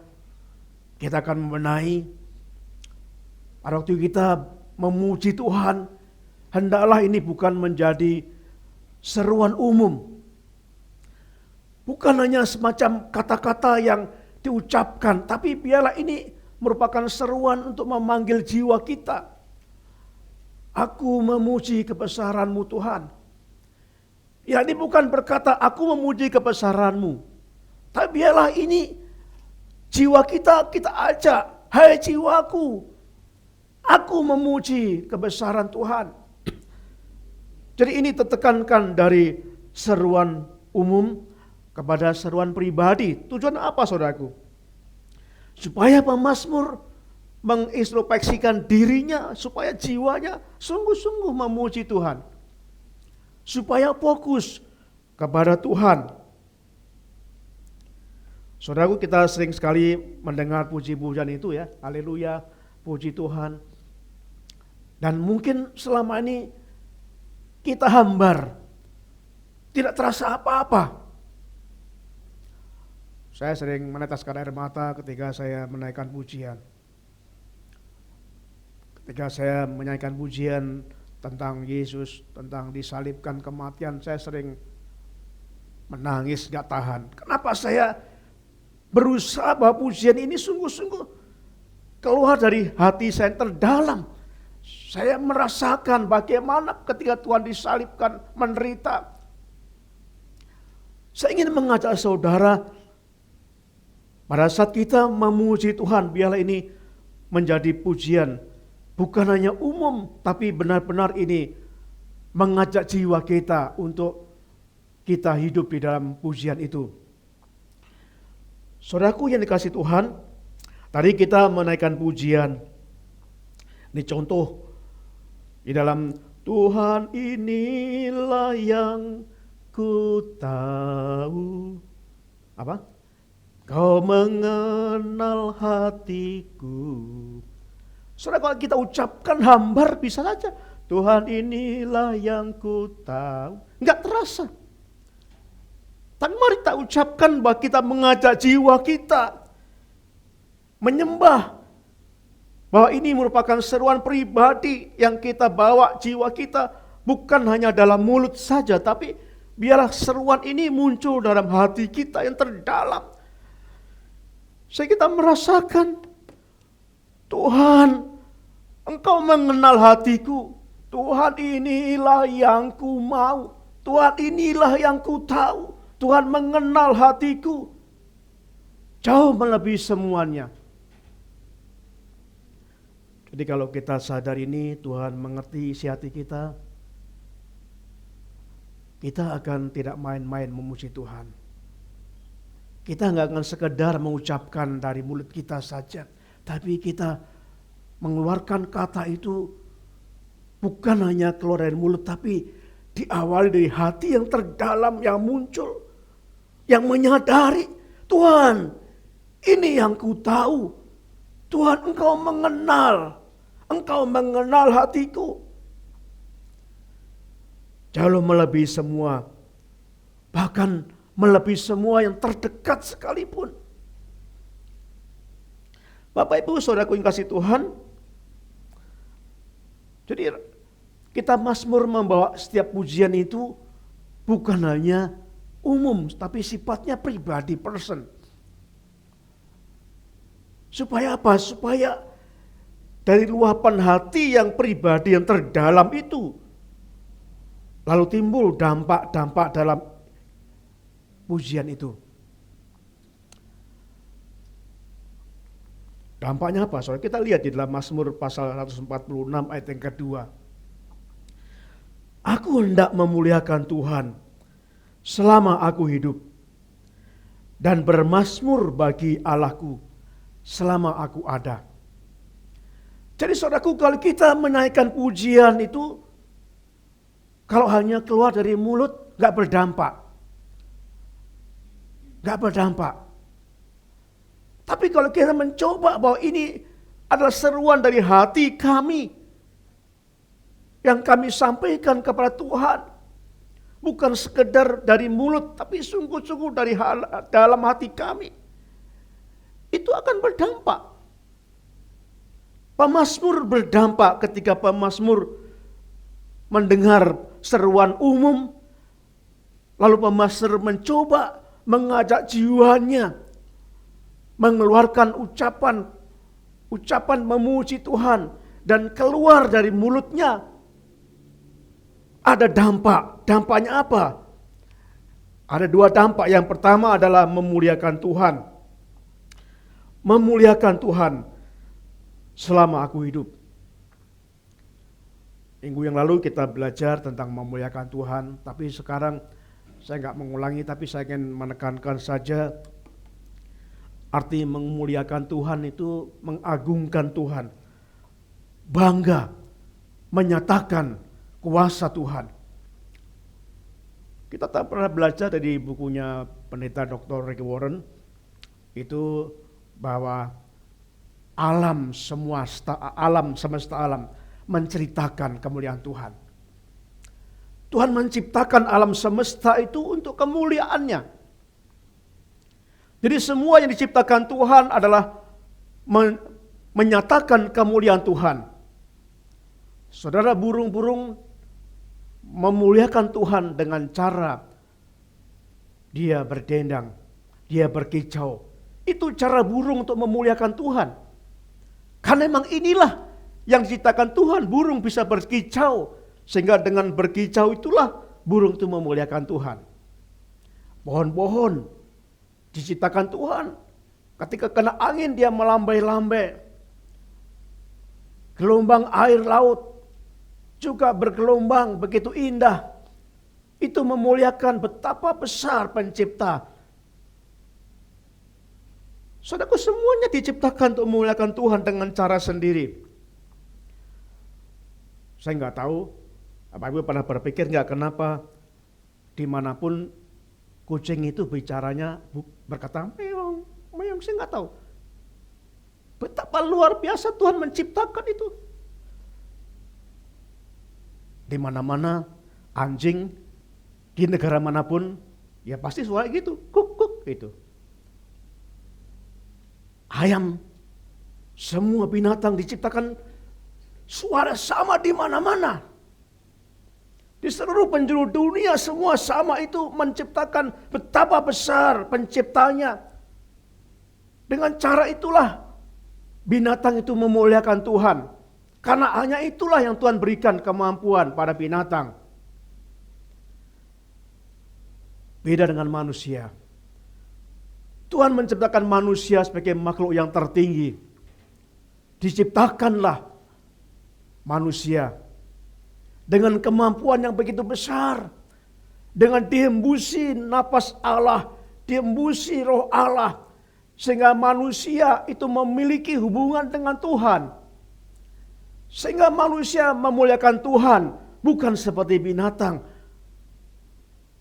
kita akan membenahi, pada waktu kita memuji Tuhan, hendaklah ini bukan menjadi seruan umum. Bukan hanya semacam kata-kata yang diucapkan, tapi biarlah ini merupakan seruan untuk memanggil jiwa kita. Aku memuji kebesaran-Mu Tuhan. Ya, ini bukan berkata aku memuji kebesaran-Mu, tapi biarlah ini jiwa kita ajak, hai jiwaku, aku memuji kebesaran Tuhan. Jadi ini ditekankan dari seruan umum kepada seruan pribadi. Tujuan apa saudaraku? Supaya pemazmur mengintrospeksikan dirinya, supaya jiwanya sungguh-sungguh memuji Tuhan. Supaya fokus kepada Tuhan. Saudaraku, kita sering sekali mendengar puji-pujian itu ya, haleluya, puji Tuhan. Dan mungkin selama ini kita hambar, tidak terasa apa-apa. Saya sering meneteskan air mata ketika saya menaikkan pujian. Ketika saya menaikkan pujian tentang Yesus, tentang disalibkan kematian, saya sering menangis gak tahan. Kenapa saya berusaha bahwa pujian ini sungguh-sungguh keluar dari hati saya terdalam. Saya merasakan bagaimana ketika Tuhan disalibkan, menderita. Saya ingin mengajak saudara, pada saat kita memuji Tuhan, biarlah ini menjadi pujian. Bukan hanya umum, tapi benar-benar ini mengajak jiwa kita untuk kita hidup di dalam pujian itu. Saudaraku yang dikasihi Tuhan, tadi kita menaikkan pujian. Ini contoh di dalam Tuhan inilah yang ku tahu. Apa? Kau mengenal hatiku. Saudara, kalau kita ucapkan hambar bisa saja. Tuhan inilah yang ku tahu. Enggak terasa. Tapi mari kita ucapkan bahwa kita mengajak jiwa kita menyembah. Bahwa ini merupakan seruan pribadi yang kita bawa jiwa kita. Bukan hanya dalam mulut saja, tapi biarlah seruan ini muncul dalam hati kita yang terdalam. Sehingga kita merasakan, Tuhan, Engkau mengenal hatiku. Tuhan inilah yang ku mau. Tuhan inilah yang ku tahu. Tuhan mengenal hatiku. Jauh melebihi semuanya. Jadi kalau kita sadar ini, Tuhan mengerti isi hati kita, kita akan tidak main-main memuji Tuhan. Kita nggak akan sekedar mengucapkan dari mulut kita saja, tapi kita mengeluarkan kata itu bukan hanya keluar dari mulut, tapi diawali dari hati yang terdalam yang muncul. Yang menyadari, Tuhan, ini yang ku tahu. Tuhan, Engkau mengenal hatiku. Jauh melebihi semua, bahkan melebihi semua yang terdekat sekalipun. Bapak Ibu Saudaraku yang kasih Tuhan, jadi kita mazmur membawa setiap pujian itu bukan hanya umum, tapi sifatnya pribadi, person. Supaya apa? Supaya dari luapan hati yang pribadi yang terdalam itu lalu timbul dampak-dampak dalam pujian itu. Dampaknya apa? Soalnya kita lihat di dalam Mazmur pasal 146 ayat yang kedua. Aku hendak memuliakan Tuhan selama aku hidup, dan bermazmur bagi Allahku selama aku ada. Jadi saudaraku, kalau kita menaikkan pujian itu, kalau hanya keluar dari mulut, gak berdampak. Gak berdampak. Tapi kalau kita mencoba bahwa ini adalah seruan dari hati kami, yang kami sampaikan kepada Tuhan, bukan sekedar dari mulut, tapi sungguh-sungguh dari dalam hati kami. Itu akan berdampak. Pemazmur berdampak ketika pemazmur mendengar seruan umum, lalu pemazmur mencoba mengajak jiwanya, mengeluarkan ucapan memuji Tuhan, dan keluar dari mulutnya ada dampak. Dampaknya apa? Ada dua dampak. Yang pertama adalah memuliakan Tuhan. Memuliakan Tuhan selama aku hidup. Minggu yang lalu kita belajar tentang memuliakan Tuhan, tapi sekarang saya nggak mengulangi, tapi saya ingin menekankan saja arti memuliakan Tuhan itu mengagungkan Tuhan, bangga, menyatakan kuasa Tuhan. Kita tak pernah belajar dari bukunya pendeta Dr. Rick Warren itu bahwa alam semesta alam menceritakan kemuliaan Tuhan. Tuhan menciptakan alam semesta itu untuk kemuliaannya. Jadi semua yang diciptakan Tuhan adalah menyatakan kemuliaan Tuhan. Saudara, burung-burung memuliakan Tuhan dengan cara dia berdendang, dia berkicau. Itu cara burung untuk memuliakan Tuhan. Karena memang inilah yang diciptakan Tuhan, burung bisa berkicau. Sehingga dengan berkicau itulah burung itu memuliakan Tuhan. Pohon-pohon diciptakan Tuhan. Ketika kena angin dia melambai-lambai. Gelombang air laut juga bergelombang begitu indah. Itu memuliakan betapa besar pencipta. Saudaraku, semuanya diciptakan untuk memuliakan Tuhan dengan cara sendiri. Saya nggak tahu, Bapak Ibu pernah berpikir nggak kenapa dimanapun kucing itu bicaranya berkata meong, meong, saya nggak tahu. Betapa luar biasa Tuhan menciptakan itu. Di mana-mana anjing, di negara manapun, ya pasti suara gitu, kuk kuk gitu. Ayam, semua binatang diciptakan suara sama di mana-mana. Di seluruh penjuru dunia semua sama, itu menciptakan betapa besar penciptanya. Dengan cara itulah binatang itu memuliakan Tuhan. Karena hanya itulah yang Tuhan berikan kemampuan pada binatang. Beda dengan manusia. Tuhan menciptakan manusia sebagai makhluk yang tertinggi. Diciptakanlah manusia dengan kemampuan yang begitu besar. Dengan dihembusi napas Allah, dihembusi roh Allah. Sehingga manusia itu memiliki hubungan dengan Tuhan. Sehingga manusia memuliakan Tuhan, bukan seperti binatang.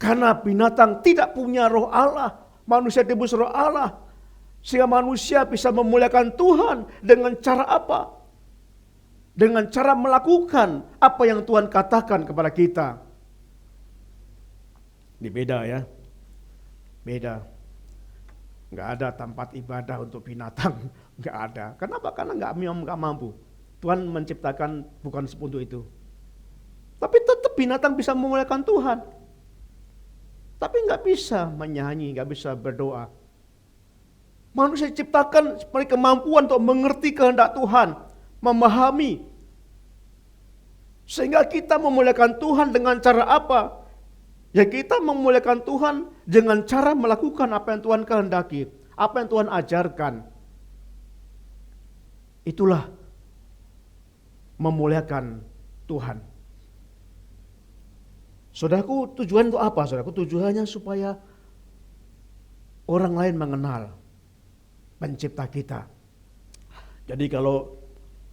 Karena binatang tidak punya roh Allah, manusia dihembus roh Allah. Sehingga manusia bisa memuliakan Tuhan dengan cara apa? Dengan cara melakukan apa yang Tuhan katakan kepada kita. Ini beda ya. Beda. Nggak ada tempat ibadah untuk binatang. Nggak ada. Kenapa? Karena nggak mampu. Tuhan menciptakan bukan untuk itu. Tapi tetap binatang bisa memuliakan Tuhan. Tapi nggak bisa menyanyi, nggak bisa berdoa. Manusia diciptakan sebagai kemampuan untuk mengerti kehendak Tuhan, memahami. Sehingga kita memuliakan Tuhan dengan cara apa? Ya kita memuliakan Tuhan dengan cara melakukan apa yang Tuhan kehendaki, apa yang Tuhan ajarkan. Itulah memuliakan Tuhan. Saudaraku, tujuan untuk apa? Saudaraku, tujuannya supaya orang lain mengenal pencipta kita. Jadi kalau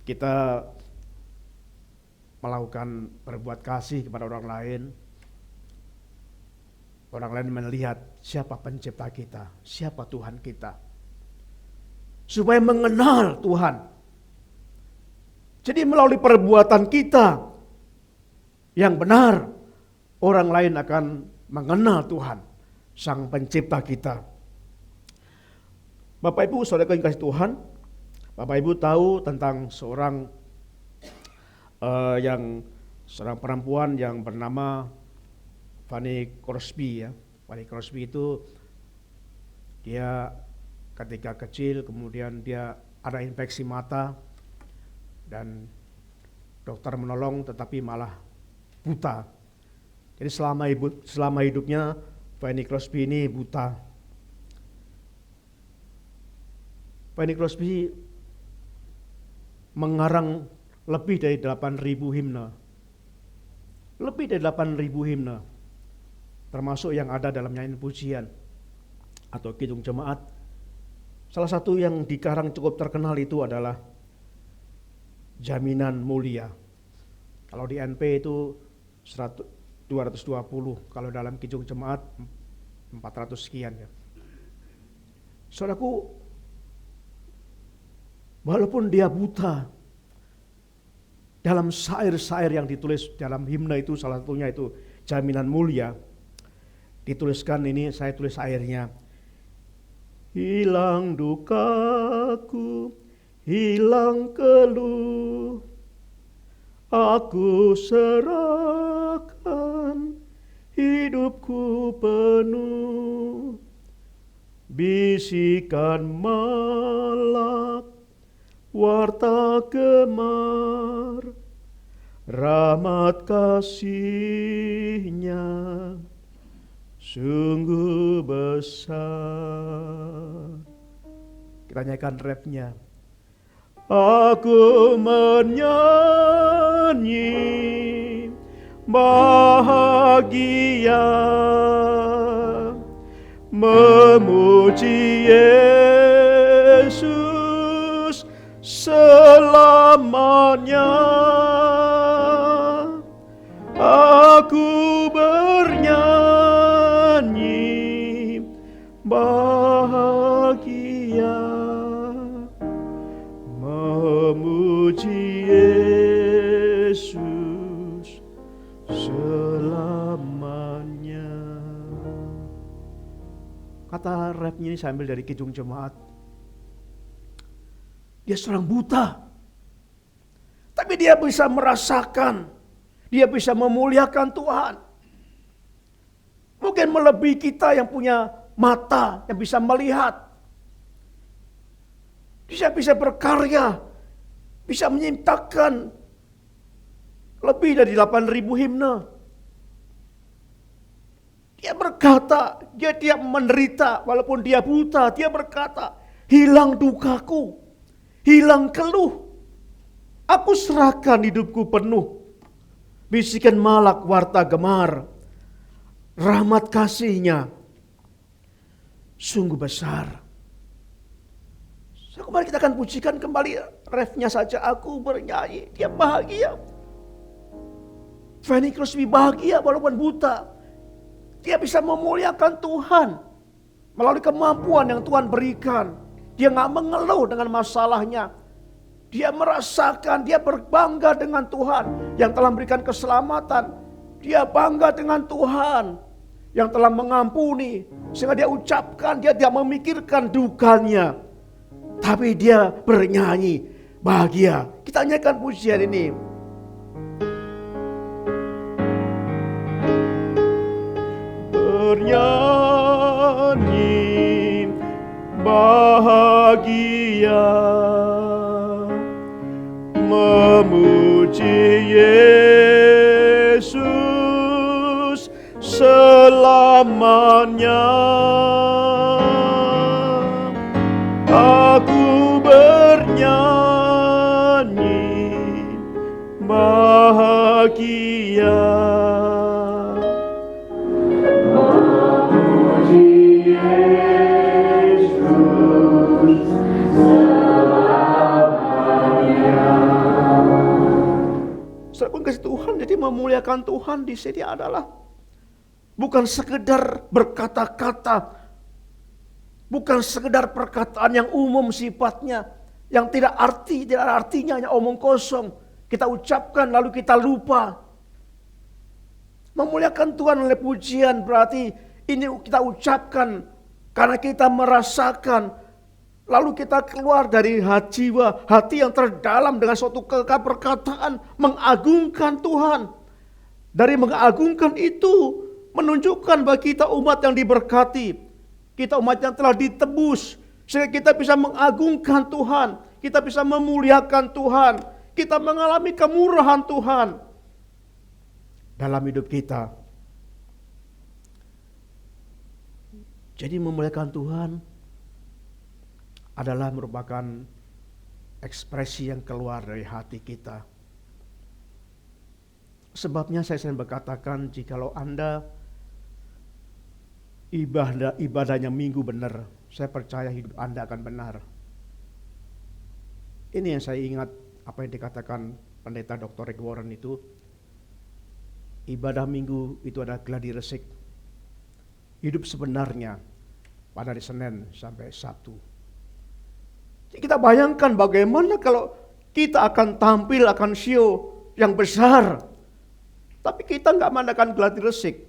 kita melakukan berbuat kasih kepada orang lain melihat siapa pencipta kita, siapa Tuhan kita. Supaya mengenal Tuhan. Jadi melalui perbuatan kita yang benar, orang lain akan mengenal Tuhan, Sang Pencipta kita. Bapak Ibu, saudara yang kasih Tuhan, Bapak Ibu tahu tentang seorang perempuan yang bernama Fanny Crosby ya. Fanny Crosby itu dia ketika kecil kemudian dia ada infeksi mata. Dan dokter menolong tetapi malah buta. Jadi selama hidupnya Fanny Crosby ini buta. Fanny Crosby mengarang lebih dari 8.000 himne. Lebih dari 8.000 himne. Termasuk yang ada dalam nyanyian pujian atau kidung jemaat. Salah satu yang dikarang cukup terkenal itu adalah Jaminan Mulia. Kalau di NP itu 220, kalau dalam Kidung Jemaat 400 sekian ya. Saudaraku, walaupun dia buta, dalam syair-syair yang ditulis dalam himne itu, salah satunya itu Jaminan Mulia, dituliskan ini, saya tulis syairnya. Hilang dukaku, hilang keluh, aku serahkan hidupku penuh. Bisikan malak, warta gemar, rahmat kasih-Nya sungguh besar. Kita nyanyikan refnya. Aku menyanyi bahagia, memuji Yesus selamanya. Aku bernyanyi bahagia, memuji Yesus selamanya. Kata rapnya ini saya ambil dari Kidung Jemaat. Dia seorang buta, tapi dia bisa merasakan, dia bisa memuliakan Tuhan. Mungkin melebihi kita yang punya mata, yang bisa melihat. Dia bisa berkarya, bisa menciptakan lebih dari 8.000 himne. Dia berkata, dia tidak menderita walaupun dia buta. Dia berkata, hilang dukaku, hilang keluh. Aku serahkan hidupku penuh. Bisikan malak warta gemar, rahmat kasih-Nya sungguh besar. So, kemarin kita akan pujikan kembali refnya saja. Aku bernyanyi, dia bahagia. Fanny Crosby bahagia walaupun buta. Dia bisa memuliakan Tuhan melalui kemampuan yang Tuhan berikan. Dia gak mengeluh dengan masalahnya. Dia merasakan, dia berbangga dengan Tuhan yang telah memberikan keselamatan. Dia bangga dengan Tuhan yang telah mengampuni. Sehingga dia ucapkan, dia tidak memikirkan dukanya. Tapi dia bernyanyi bahagia. Kita nyanyikan pujian ini. Bernyanyi bahagia, memuji Yesus selamanya. Aku bernyanyi bahagia. Saudara kasih Tuhan, jadi memuliakan Tuhan di sini adalah bukan sekedar berkata-kata, bukan sekedar perkataan yang umum sifatnya, yang tidak ada artinya, hanya omong kosong. Kita ucapkan lalu kita lupa. Memuliakan Tuhan oleh pujian berarti ini kita ucapkan karena kita merasakan. Lalu kita keluar dari jiwa, hati yang terdalam dengan suatu perkataan mengagungkan Tuhan. Dari mengagungkan itu menunjukkan bagi kita umat yang diberkati. Kita umat yang telah ditebus. Sehingga kita bisa mengagungkan Tuhan. Kita bisa memuliakan Tuhan. Kita mengalami kemurahan Tuhan dalam hidup kita. Jadi memuliakan Tuhan adalah merupakan ekspresi yang keluar dari hati kita. Sebabnya saya sering berkatakan, jikalau Anda ibadahnya minggu benar, saya percaya hidup Anda akan benar. Ini yang saya ingat apa yang dikatakan pendeta Dr. Rick Warren itu. Ibadah minggu itu adalah gladi resik. Hidup sebenarnya pada hari Senin sampai Sabtu. Jadi kita bayangkan bagaimana kalau kita akan tampil, akan show yang besar. Tapi kita nggak mengadakan gladi resik.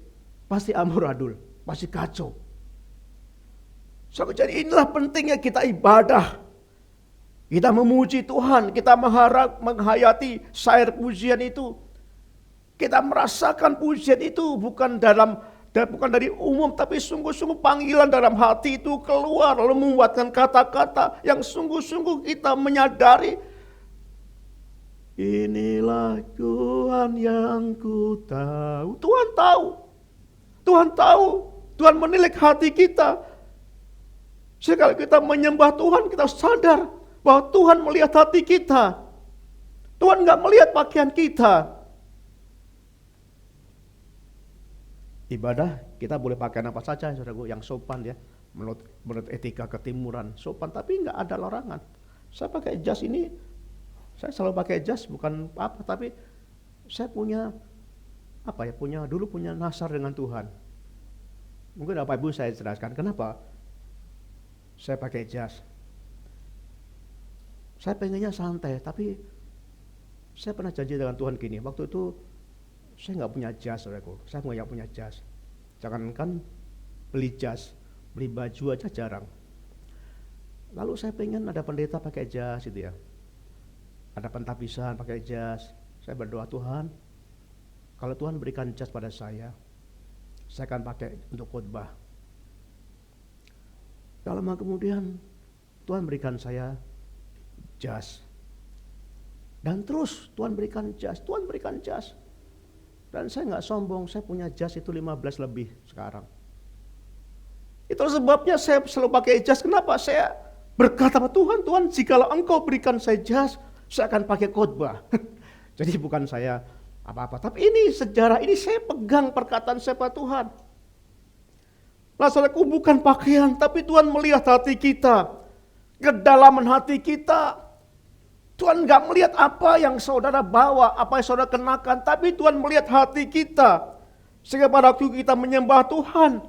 Pasti amburadul, pasti kacau. So, jadi inilah pentingnya kita ibadah. Kita memuji Tuhan, kita menghayati syair pujian itu. Kita merasakan pujian itu bukan dari umum, tapi sungguh-sungguh panggilan dalam hati itu keluar, lalu membuatkan kata-kata yang sungguh-sungguh kita menyadari. Inilah Tuhan yang ku tahu. Tuhan tahu. Tuhan tahu. Tuhan menilik hati kita. Jadi kalau kita menyembah Tuhan, kita sadar bahwa Tuhan melihat hati kita. Tuhan nggak melihat pakaian kita. Ibadah kita boleh pakai apa saja, saudaraku, yang sopan ya, menurut etika ketimuran sopan, tapi nggak ada larangan. Saya pakai jas ini, saya selalu pakai jas bukan apa, tapi saya punya dulu punya nasar dengan Tuhan. Mungkin Bapak Ibu saya jelaskan kenapa saya pakai jas. Saya pengennya santai, tapi saya pernah janji dengan Tuhan gini, waktu itu saya nggak punya jas, saudaraku. Saya nggak punya jas. Jangankan beli jas, beli baju aja jarang. Lalu saya pengen ada pendeta pakai jas itu ya. Ada pentapisan pakai jas. Saya berdoa, Tuhan, kalau Tuhan berikan jas pada saya akan pakai untuk khotbah. Lama kemudian Tuhan berikan saya jas. Dan terus Tuhan berikan jas. Dan saya nggak sombong, saya punya jas itu 15 lebih sekarang. Itu sebabnya saya selalu pakai jas. Kenapa? Saya berkata, Tuhan, jikalau Engkau berikan saya jas, saya akan pakai khotbah. Jadi bukan saya apa-apa. Tapi ini sejarah, ini saya pegang perkataan saya pada Tuhan. Nah, saudaraku, bukan pakaian, tapi Tuhan melihat hati kita. Kedalaman hati kita. Tuhan nggak melihat apa yang saudara bawa, apa yang saudara kenakan, tapi Tuhan melihat hati kita. Sehingga pada waktu kita menyembah Tuhan,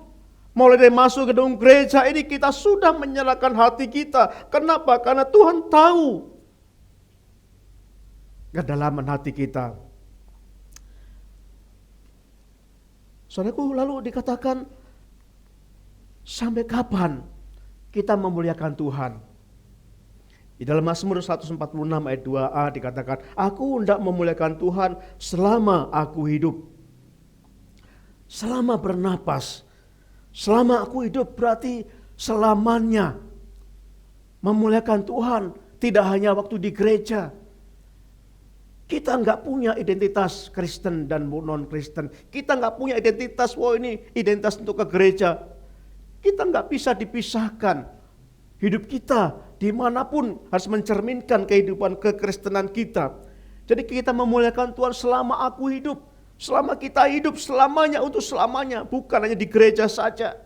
mulai dari masuk ke gedung gereja ini kita sudah menyerahkan hati kita. Kenapa? Karena Tuhan tahu kedalaman hati kita. Saudaraku, lalu dikatakan, sampai kapan kita memuliakan Tuhan? Di dalam Mazmur 146 ayat 2a dikatakan, aku hendak memuliakan Tuhan selama aku hidup. Selama bernapas. Selama aku hidup berarti selamanya. Memuliakan Tuhan tidak hanya waktu di gereja. Kita nggak punya identitas Kristen dan non-Kristen. Kita nggak punya identitas, ini identitas untuk ke gereja. Kita nggak bisa dipisahkan. Hidup kita dimanapun harus mencerminkan kehidupan kekristenan kita. Jadi kita memuliakan Tuhan selama aku hidup. Selama kita hidup, selamanya untuk selamanya. Bukan hanya di gereja saja.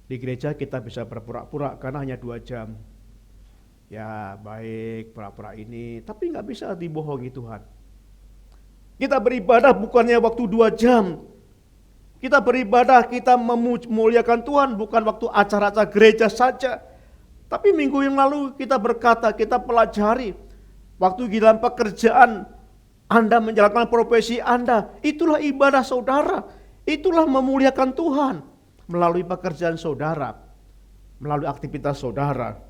Di gereja kita bisa berpura-pura karena hanya 2 jam. Ya baik, pura-pura ini. Tapi gak bisa dibohongi Tuhan. Kita beribadah bukannya waktu 2 jam. Kita beribadah, kita memuliakan Tuhan bukan waktu acara-acara gereja saja. Tapi minggu yang lalu kita berkata, kita pelajari. Waktu di dalam pekerjaan Anda menjalankan profesi Anda. Itulah ibadah saudara. Itulah memuliakan Tuhan. Melalui pekerjaan saudara. Melalui aktivitas saudara.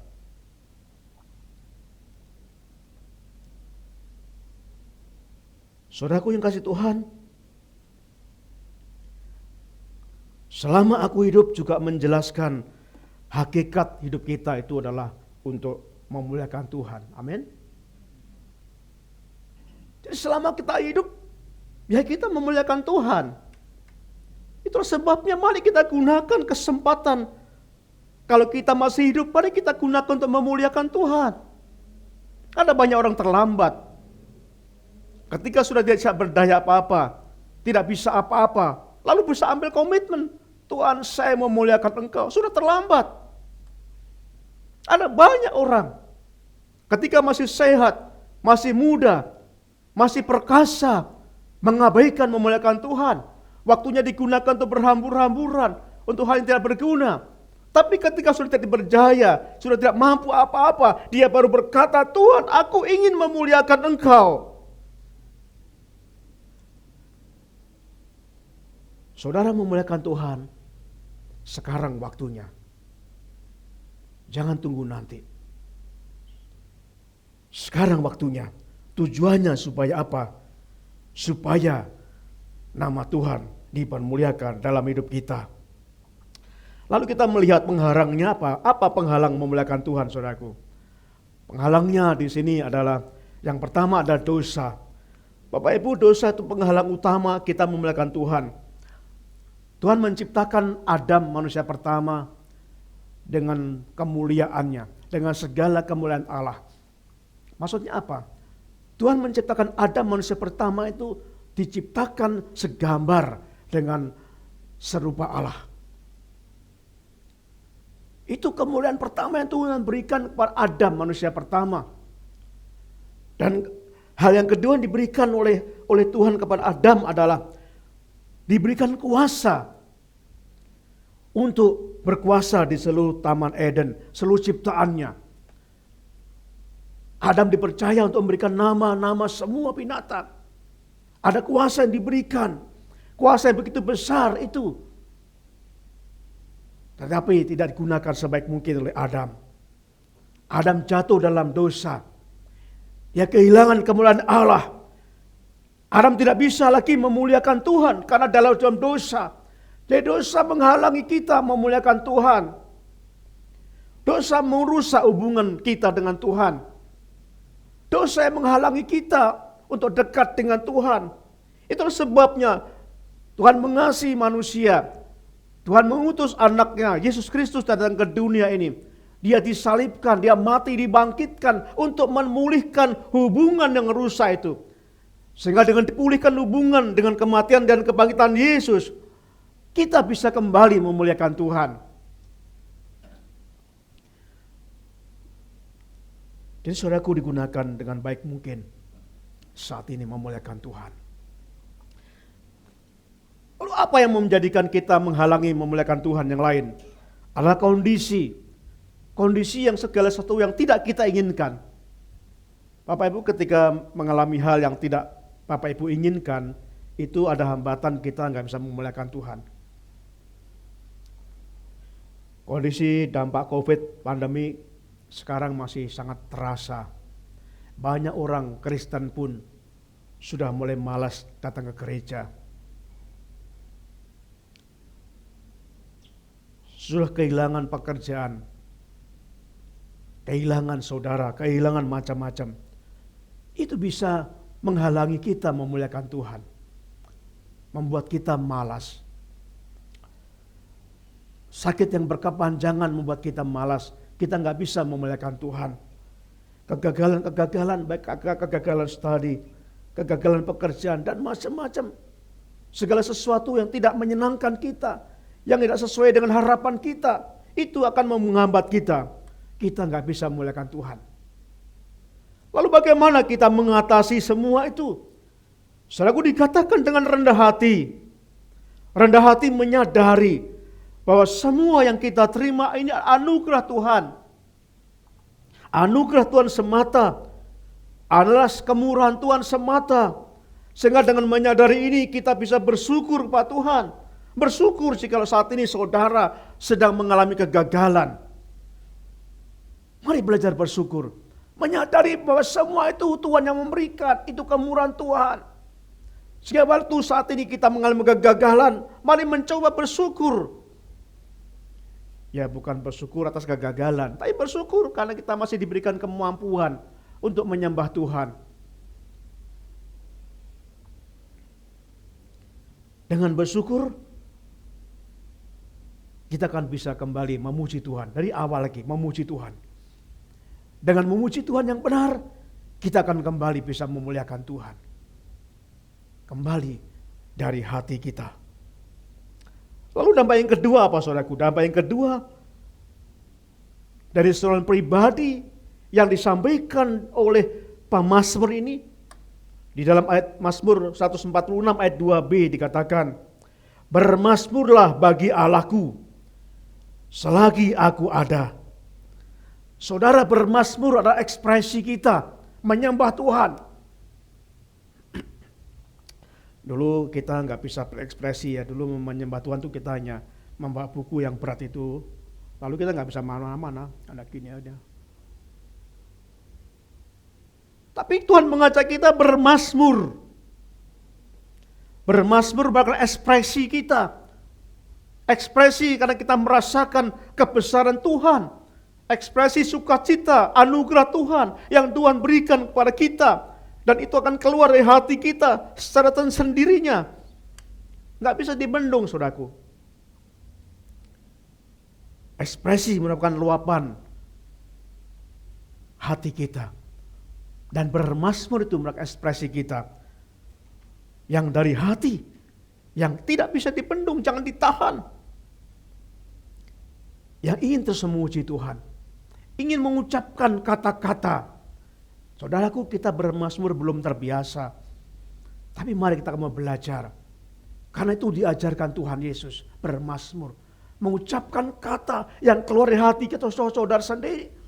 Saudaraku yang kasih Tuhan, selama aku hidup juga menjelaskan hakikat hidup kita itu adalah untuk memuliakan Tuhan. Amin. Jadi selama kita hidup, ya kita memuliakan Tuhan. Itu sebabnya mari kita gunakan kesempatan. Kalau kita masih hidup, mari kita gunakan untuk memuliakan Tuhan. Ada banyak orang terlambat. Ketika sudah tidak bisa berdaya apa-apa, tidak bisa apa-apa, lalu bisa ambil komitmen. Tuhan, saya memuliakan Engkau. Sudah terlambat. Ada banyak orang ketika masih sehat, masih muda, masih perkasa, mengabaikan memuliakan Tuhan. Waktunya digunakan untuk berhambur-hamburan, untuk hal yang tidak berguna. Tapi ketika sudah tidak berdaya, sudah tidak mampu apa-apa, dia baru berkata, Tuhan, aku ingin memuliakan Engkau. Saudara memuliakan Tuhan, sekarang waktunya. Jangan tunggu nanti. Sekarang waktunya. Tujuannya supaya apa? Supaya nama Tuhan dipermuliakan dalam hidup kita. Lalu kita melihat penghalangnya apa? Apa penghalang memuliakan Tuhan, saudaraku? Penghalangnya di sini adalah yang pertama adalah dosa. Bapak Ibu, dosa itu penghalang utama kita memuliakan Tuhan. Tuhan menciptakan Adam, manusia pertama, dengan kemuliaannya, dengan segala kemuliaan Allah. Maksudnya apa? Tuhan menciptakan Adam, manusia pertama itu diciptakan segambar dengan serupa Allah. Itu kemuliaan pertama yang Tuhan berikan kepada Adam, manusia pertama. Dan hal yang kedua yang diberikan oleh Tuhan kepada Adam adalah diberikan kuasa untuk berkuasa di seluruh Taman Eden, seluruh ciptaannya. Adam dipercaya untuk memberikan nama-nama semua binatang. Ada kuasa yang diberikan, kuasa yang begitu besar itu. Tetapi tidak digunakan sebaik mungkin oleh Adam. Adam jatuh dalam dosa. Dia kehilangan kemuliaan Allah. Adam tidak bisa lagi memuliakan Tuhan karena dalam dosa. Jadi dosa menghalangi kita memuliakan Tuhan. Dosa merusak hubungan kita dengan Tuhan. Dosa yang menghalangi kita untuk dekat dengan Tuhan. Itulah sebabnya Tuhan mengasihi manusia. Tuhan mengutus anaknya, Yesus Kristus datang ke dunia ini. Dia disalibkan, dia mati, dibangkitkan untuk memulihkan hubungan yang rusak itu. Sehingga dengan dipulihkan hubungan dengan kematian dan kebangkitan Yesus, kita bisa kembali memuliakan Tuhan. Jadi saudaraku digunakan dengan baik mungkin saat ini memuliakan Tuhan. Lalu apa yang menjadikan kita menghalangi memuliakan Tuhan yang lain? Adalah kondisi yang segala sesuatu yang tidak kita inginkan. Bapak Ibu ketika mengalami hal yang tidak Bapak Ibu inginkan, itu ada hambatan kita nggak bisa memuliakan Tuhan. Kondisi dampak COVID pandemi sekarang masih sangat terasa. Banyak orang Kristen pun sudah mulai malas datang ke gereja. Sudah kehilangan pekerjaan, kehilangan saudara, kehilangan macam-macam. Itu bisa menghalangi kita memuliakan Tuhan. Membuat kita malas. Sakit yang berkepanjangan membuat kita malas. Kita nggak bisa memuliakan Tuhan. Kegagalan-kegagalan, baik kegagalan studi, kegagalan pekerjaan, dan macam-macam. Segala sesuatu yang tidak menyenangkan kita, yang tidak sesuai dengan harapan kita, itu akan menghambat kita. Kita nggak bisa memuliakan Tuhan. Lalu bagaimana kita mengatasi semua itu? Saudaraku dikatakan dengan rendah hati. Rendah hati menyadari bahwa semua yang kita terima ini anugerah Tuhan. Anugerah Tuhan semata. Adalah kemurahan Tuhan semata. Sehingga dengan menyadari ini kita bisa bersyukur kepada Tuhan. Bersyukur jika saat ini saudara sedang mengalami kegagalan. Mari belajar bersyukur. Menyadari bahwa semua itu Tuhan yang memberikan. Itu kemurahan Tuhan. Sehingga waktu saat ini kita mengalami kegagalan, mari mencoba bersyukur. Ya bukan bersyukur atas kegagalan, tapi bersyukur karena kita masih diberikan kemampuan untuk menyembah Tuhan. Dengan bersyukur, kita akan bisa kembali memuji Tuhan. Dari awal lagi, memuji Tuhan. Dengan memuji Tuhan yang benar, kita akan kembali bisa memuliakan Tuhan. Kembali dari hati kita. Lalu dampak yang kedua apa saudaraku? Dampak yang kedua, dari seorang pribadi yang disampaikan oleh pemazmur ini, di dalam ayat Mazmur 146 ayat 2b dikatakan, Bermazmurlah bagi Allahku selagi aku ada. Saudara, bermazmur adalah ekspresi kita menyembah Tuhan. Dulu kita nggak bisa berekspresi ya, dulu menyembah Tuhan tuh kita hanya membawa buku yang berat itu. Lalu kita nggak bisa mana-mana, anak gini aja. Tapi Tuhan mengajak kita bermazmur. Bermazmur bakal ekspresi kita. Ekspresi karena kita merasakan kebesaran Tuhan. Ekspresi sukacita, anugerah Tuhan yang Tuhan berikan kepada kita. Dan itu akan keluar dari hati kita secara sendirinya. Nggak bisa dibendung, saudaraku. Ekspresi merupakan luapan hati kita. Dan bermazmur itu merupakan ekspresi kita. Yang dari hati, yang tidak bisa dibendung, jangan ditahan. Yang ingin terus memuji Tuhan. Ingin mengucapkan kata-kata. Saudaraku, kita bermazmur belum terbiasa. Tapi mari kita mau belajar. Karena itu diajarkan Tuhan Yesus bermazmur. Mengucapkan kata yang keluar dari hati kita saudara sendiri.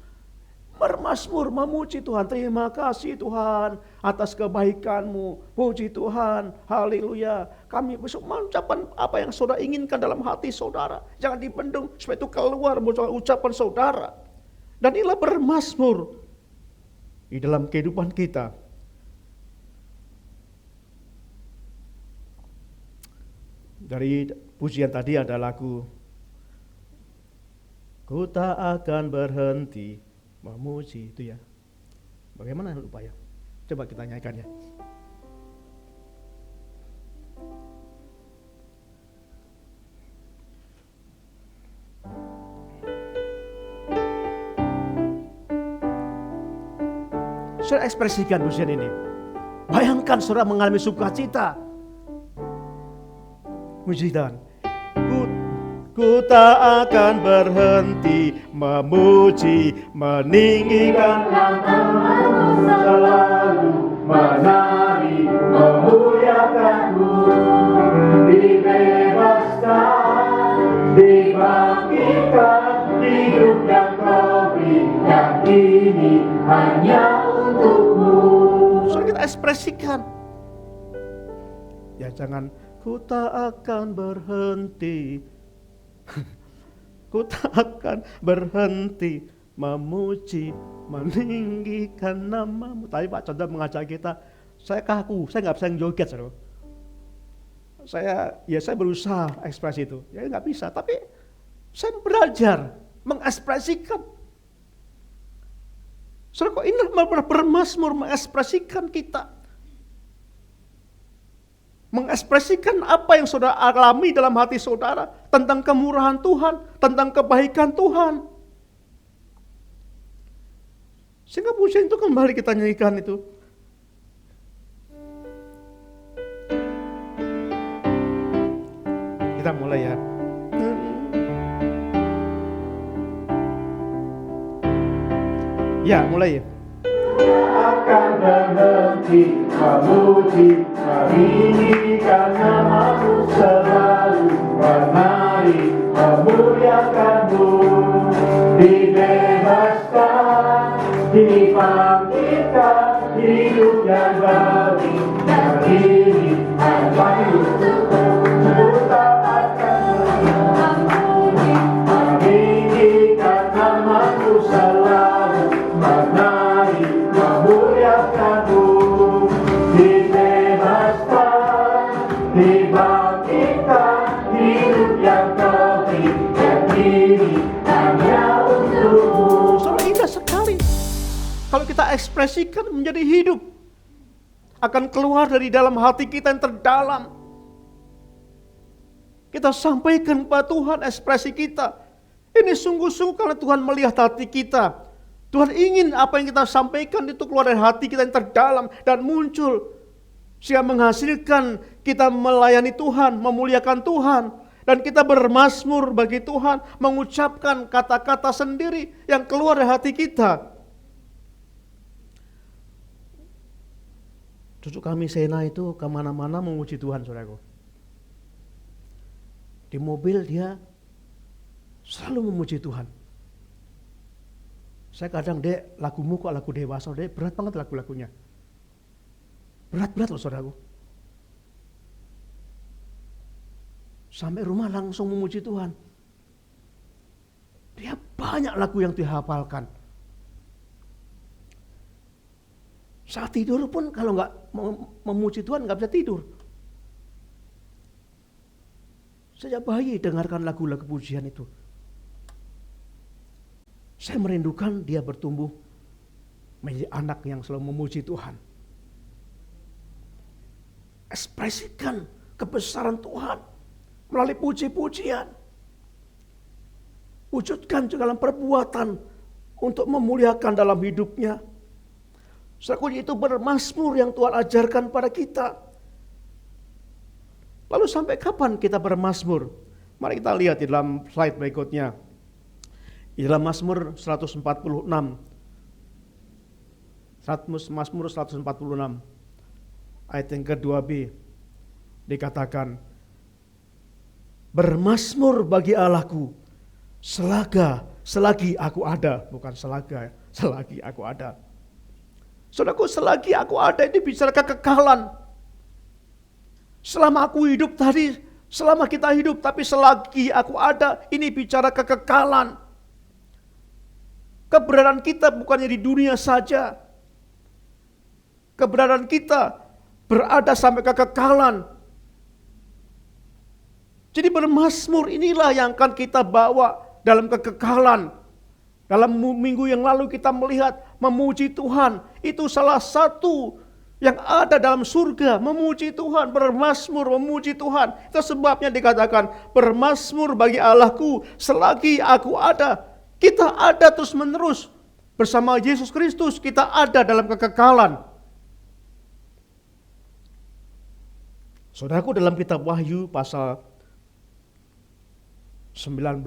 Bermazmur, memuji Tuhan. Terima kasih Tuhan atas kebaikan-Mu. Puji Tuhan, haleluya. Kami besok mengucapkan apa yang saudara inginkan dalam hati saudara. Jangan dibendung supaya itu keluar ucapan saudara. Dan inilah bermazmur di dalam kehidupan kita. Dari pujian tadi ada lagu Ku tak akan berhenti memuji, itu ya. Bagaimana lupa ya? Coba kita nyanyikan ya. Saudara ekspresikan pujian ini. Bayangkan saudara mengalami sukacita. Puji Tuhan. Ku tak akan berhenti memuji, meninggikan nama-Mu selalu, menari, memuliakan-Mu, dibebaskan, dibangkitkan, hidup yang Kau beri, yang ini hanya untuk-Mu. Saudara, kita ekspresikan. Ya jangan, ku tak akan berhenti. Ku tak akan berhenti memuji, meninggikan nama-Mu. Tadi Pak Chandra mengajak kita, saya kaku, saya nggak bisa joget. Saya berusaha ekspresi itu, ya nggak bisa. Tapi saya belajar mengekspresikan. Saudara, kok ini bermazmur mengekspresikan kita. Mengekspresikan apa yang saudara alami dalam hati saudara tentang kemurahan Tuhan, tentang kebaikan Tuhan. Sehingga pujian itu kembali kita nyanyikan itu. Kita mulai ya. Ya, mulai ya. Akan berhenti memuji, meninggikan nama-Mu selalu, menari, memuliakan-Mu, dibebaskan, dibangkitkan, hidup yang baru, yang ini hanya untuk-Mu. Ku tak akan memuji, meninggikan nama-Mu selalu, menari, memuliakan-Mu, dibebaskan, dibangkitkan, hidup yang Kau beri, yang ini hanya untuk-Mu. Saudara, indah sekali kalau kita ekspresikan menjadi hidup, akan keluar dari dalam hati kita yang terdalam. Kita sampaikan kepada Tuhan ekspresi kita. Ini sungguh-sungguh karena Tuhan melihat hati kita. Tuhan ingin apa yang kita sampaikan itu keluar dari hati kita yang terdalam dan muncul. Sehingga menghasilkan kita melayani Tuhan, memuliakan Tuhan. Dan kita bermazmur bagi Tuhan, mengucapkan kata-kata sendiri yang keluar dari hati kita. Cucu kami Sena itu kemana-mana memuji Tuhan, saudaraku. Di mobil dia selalu memuji Tuhan. Saya kadang, Dek, lagumu kok lagu dewasa, Dek, berat banget lagu-lagunya. Berat-berat loh saudaraku. Sampai rumah langsung memuji Tuhan. Dia banyak lagu yang dihafalkan. Saat tidur pun kalau nggak memuji Tuhan nggak bisa tidur. Sejak bayi dengarkan lagu-lagu pujian itu. Saya merindukan dia bertumbuh menjadi anak yang selalu memuji Tuhan. Ekspresikan kebesaran Tuhan melalui puji-pujian. Wujudkan juga dalam perbuatan untuk memuliakan dalam hidupnya. Saudaraku, itu bermazmur yang Tuhan ajarkan pada kita. Lalu sampai kapan kita bermazmur? Mari kita lihat di dalam slide berikutnya. Di dalam Mazmur 146. Mazmur 146 ayat yang ke-2b dikatakan, bermazmur bagi Allahku selagi aku ada, bukan selagi aku ada. Saudaraku, selagi aku ada ini bicara kekekalan. Selama aku hidup tadi, selama kita hidup, tapi selagi aku ada, ini bicara kekekalan. Keberadaan kita bukannya di dunia saja. Keberadaan kita berada sampai kekekalan. Jadi bermazmur inilah yang akan kita bawa dalam kekekalan. Dalam minggu yang lalu kita melihat memuji Tuhan. Itu salah satu yang ada dalam surga. Memuji Tuhan, bermazmur, memuji Tuhan. Itu sebabnya dikatakan bermazmur bagi Allahku selagi aku ada. Kita ada terus menerus bersama Yesus Kristus. Kita ada dalam kekekalan. Saudaraku, dalam kitab Wahyu pasal 19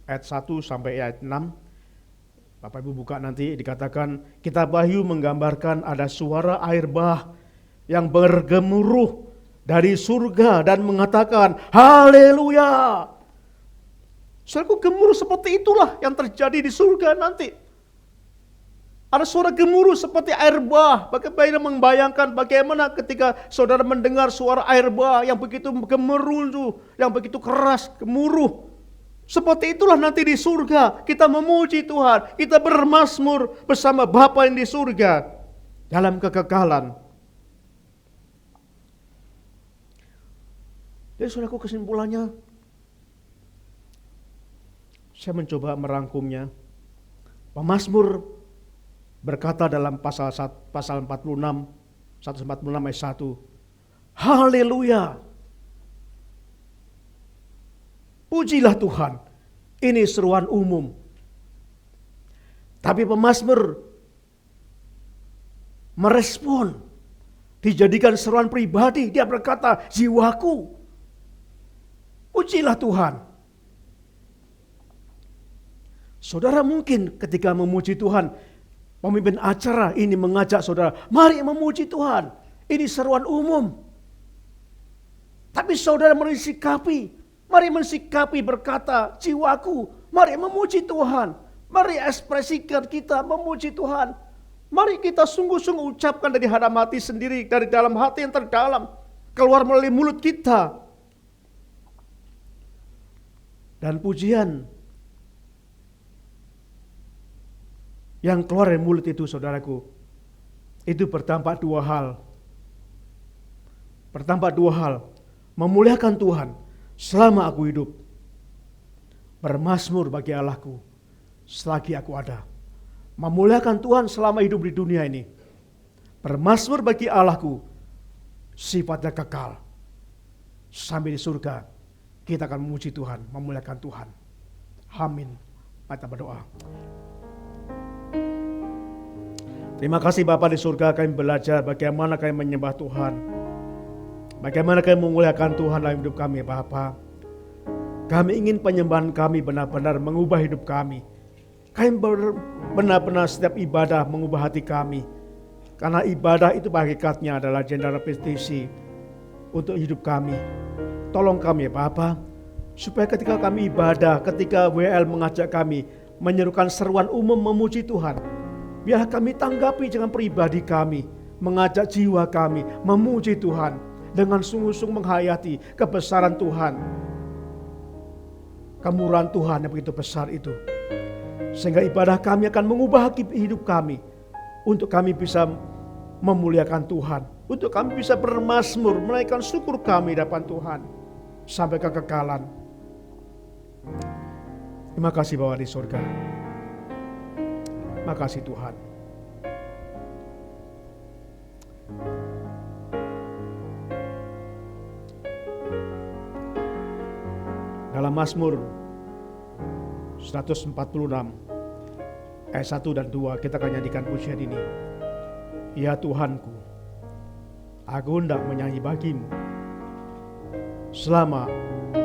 ayat 1 sampai ayat 6. Bapak Ibu buka nanti, dikatakan kitab Wahyu menggambarkan ada suara air bah yang bergemuruh dari surga dan mengatakan haleluya. Saudaraku, gemuruh seperti itulah yang terjadi di surga nanti. Ada suara gemuruh seperti air bah. Bagaimana membayangkan bagaimana ketika saudara mendengar suara air bah yang begitu gemuruh, yang begitu keras, gemuruh. Seperti itulah nanti di surga. Kita memuji Tuhan, kita bermazmur bersama Bapa yang di surga dalam kekekalan. Jadi saudaraku, kesimpulannya, saya mencoba merangkumnya. Pemazmur berkata dalam pasal 46, 146 ayat 1. Haleluya. Pujilah Tuhan. Ini seruan umum. Tapi pemazmur merespon. Dijadikan seruan pribadi. Dia berkata, jiwaku, pujilah Tuhan. Saudara mungkin ketika memuji Tuhan, pemimpin acara ini mengajak saudara, mari memuji Tuhan. Ini seruan umum. Tapi saudara mari mensikapi berkata, jiwaku, mari memuji Tuhan. Mari ekspresikan kita memuji Tuhan. Mari kita sungguh-sungguh ucapkan dari dalam hati sendiri, dari dalam hati yang terdalam, keluar melalui mulut kita. Dan pujian yang keluar dari mulut itu, saudaraku, itu bertampak dua hal. Bertampak dua hal. Memuliakan Tuhan selama aku hidup. Bermazmur bagi Allahku selagi aku ada. Memuliakan Tuhan selama hidup di dunia ini. Bermazmur bagi Allahku sifatnya kekal. Sampai di surga kita akan memuji Tuhan, memuliakan Tuhan. Amin. Mari kita berdoa. Terima kasih Bapa di surga, kami belajar bagaimana kami menyembah Tuhan. Bagaimana kami memuliakan Tuhan dalam hidup kami Bapa. Kami ingin penyembahan kami benar-benar mengubah hidup kami. Kami benar-benar setiap ibadah mengubah hati kami. Karena ibadah itu hakikatnya adalah jendela repetisi untuk hidup kami. Tolong kami Bapa, Supaya ketika kami ibadah, ketika WL mengajak kami menyerukan seruan umum memuji Tuhan, biarlah kami tanggapi dengan pribadi kami, mengajak jiwa kami memuji Tuhan dengan sungguh-sungguh menghayati kebesaran Tuhan, kemurahan Tuhan yang begitu besar itu. Sehingga ibadah kami akan mengubah hidup kami, untuk kami bisa memuliakan Tuhan, untuk kami bisa bermazmur, menaikkan syukur kami di hadapan Tuhan sampai kekekalan. Terima kasih Bapa di surga. Terima kasih Tuhan. Dalam Mazmur 146 ayat 1 dan 2 kita akan nyanyikan pujian ini. Ya Tuhanku, aku hendak menyanyi bagimu selama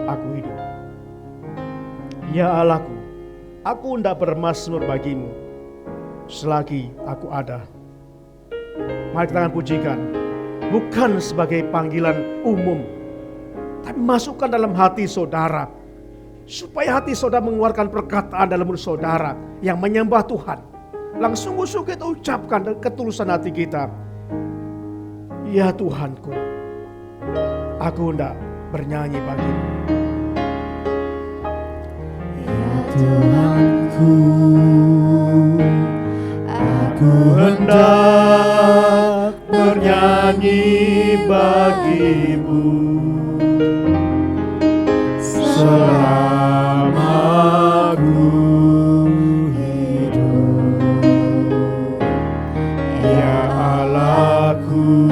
aku hidup. Ya Allahku, aku hendak bermazmur bagimu selagi aku ada. Mari kita akan pujikan, bukan sebagai panggilan umum, tapi masukkan dalam hati saudara, supaya hati saudara mengeluarkan perkataan dalam mulut saudara yang menyembah Tuhan. Langsung sungguh kita ucapkan dengan ketulusan hati kita. Ya Tuhanku, aku hendak bernyanyi bagimu. Ya Tuhanku, aku hendak bernyanyi bagimu selama aku hidup. Ya Allahku,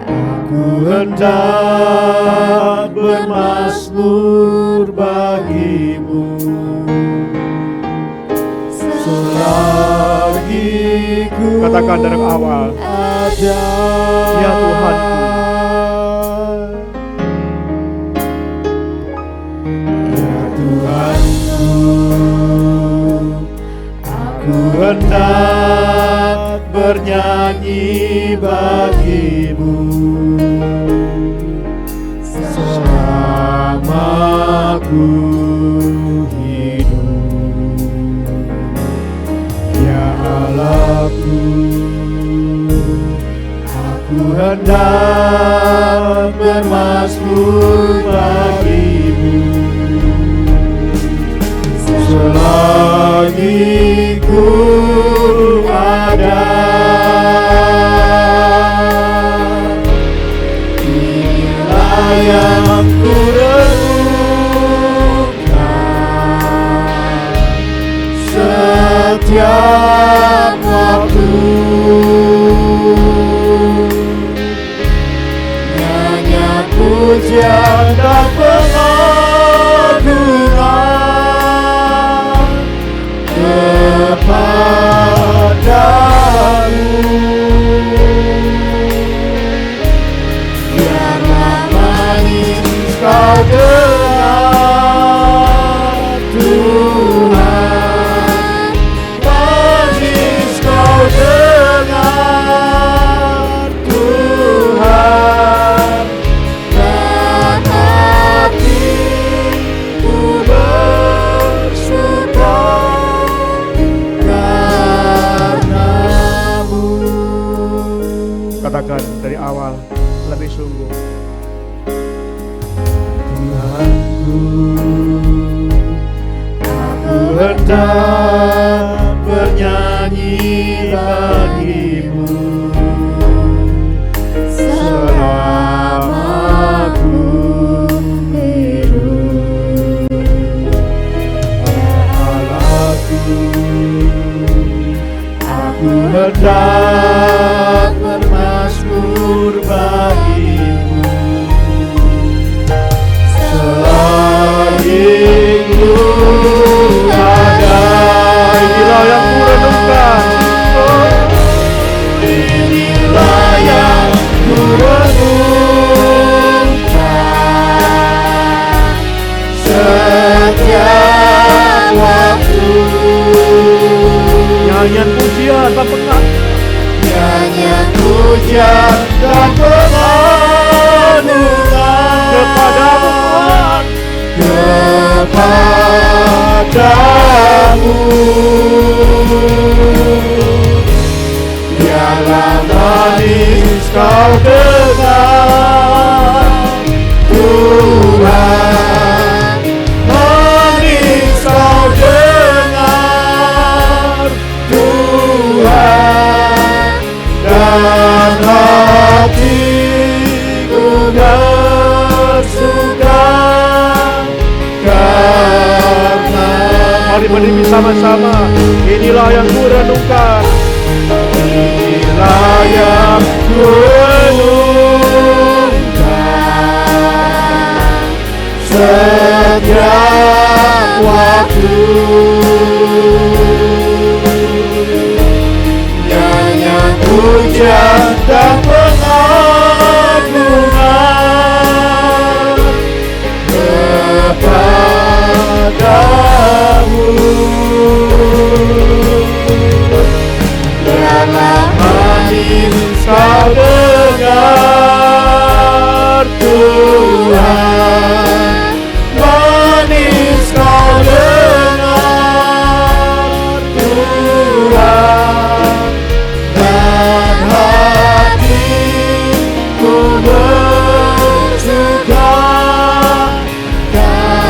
aku hendak bermazmur bagimu selagi ku Katakan dari awal, ada. Ya Tuhanku, Ya Tuhanku, aku hendak bernyanyi bagimu selama aku hidup. Ya Allahku, aku hendak bermazmur bagimu selagi ku ada. Inilah yang ku renungkan setiap waktu, nyanyian pujian dan pengagungan kepadamu. Biarlah manis kau dengar Tuhan, manis kau dengar Tuhan, dan hatiku bersuka karenamu. katakan dari awal lebih sungguh. Tuhanku, aku hendak bernyanyi bagimu selama aku hidup. Ya Allahku, aku hendak bermazmur bagimu selagi ku ada. Inilah yang ku renungkan, Inilah yang ku renungkan setiap waktu, nyanyian pujian dan pengagungan nyanyian pujian dan pengagungan kepadamu Tuhan. kepadamu. Biarlah manis kau dengar, Tuhan, manis kau dengar, Tuhan, dan hatiku bersuka karena. Mari berdiri sama-sama. Inilah yang ku renungkan. Inilah yang ku renungkan setiap waktu. Nyanyian pujian dan pengagungan kepadamu. Biarlah manis kau dengar, Tuhan, manis kau dengar, Tuhan, dan hatiku bersuka karenamu.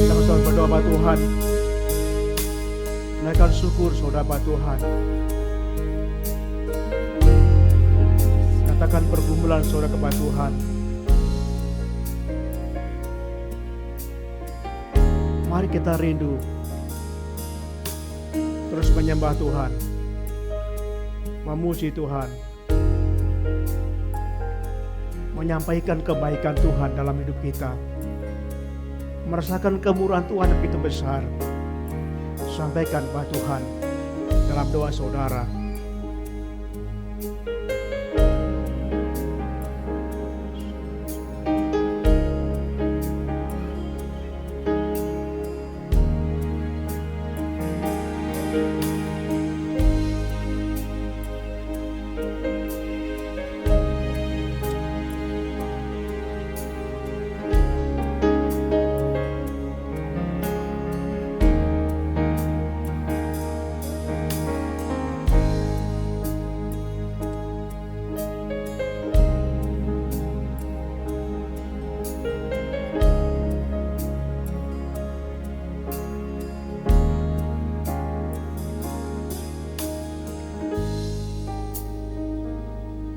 Sama-sama berdoa Bapak Tuhan. Naikkan syukur saudara Bapak Tuhan. Katakan pergumulan saudara kepada Tuhan. Mari kita rindu terus menyembah Tuhan, memuji Tuhan, menyampaikan kebaikan Tuhan dalam hidup kita, merasakan kemurahan Tuhan yang begitu besar. Sampaikan kepada Tuhan dalam doa saudara.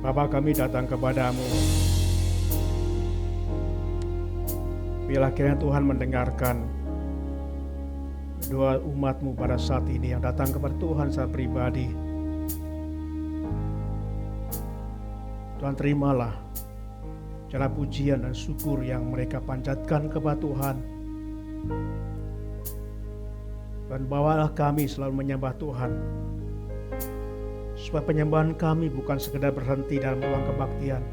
Bapa, kami datang kepadamu. Biarlah kiranya Tuhan mendengarkan doa umat-Mu pada saat ini yang datang kepada Tuhan secara pribadi. Tuhan, terimalah cara pujian dan syukur yang mereka panjatkan kepada Tuhan. Dan bawalah kami selalu menyembah Tuhan, supaya penyembahan kami bukan sekedar berhenti dalam ruang kebaktian,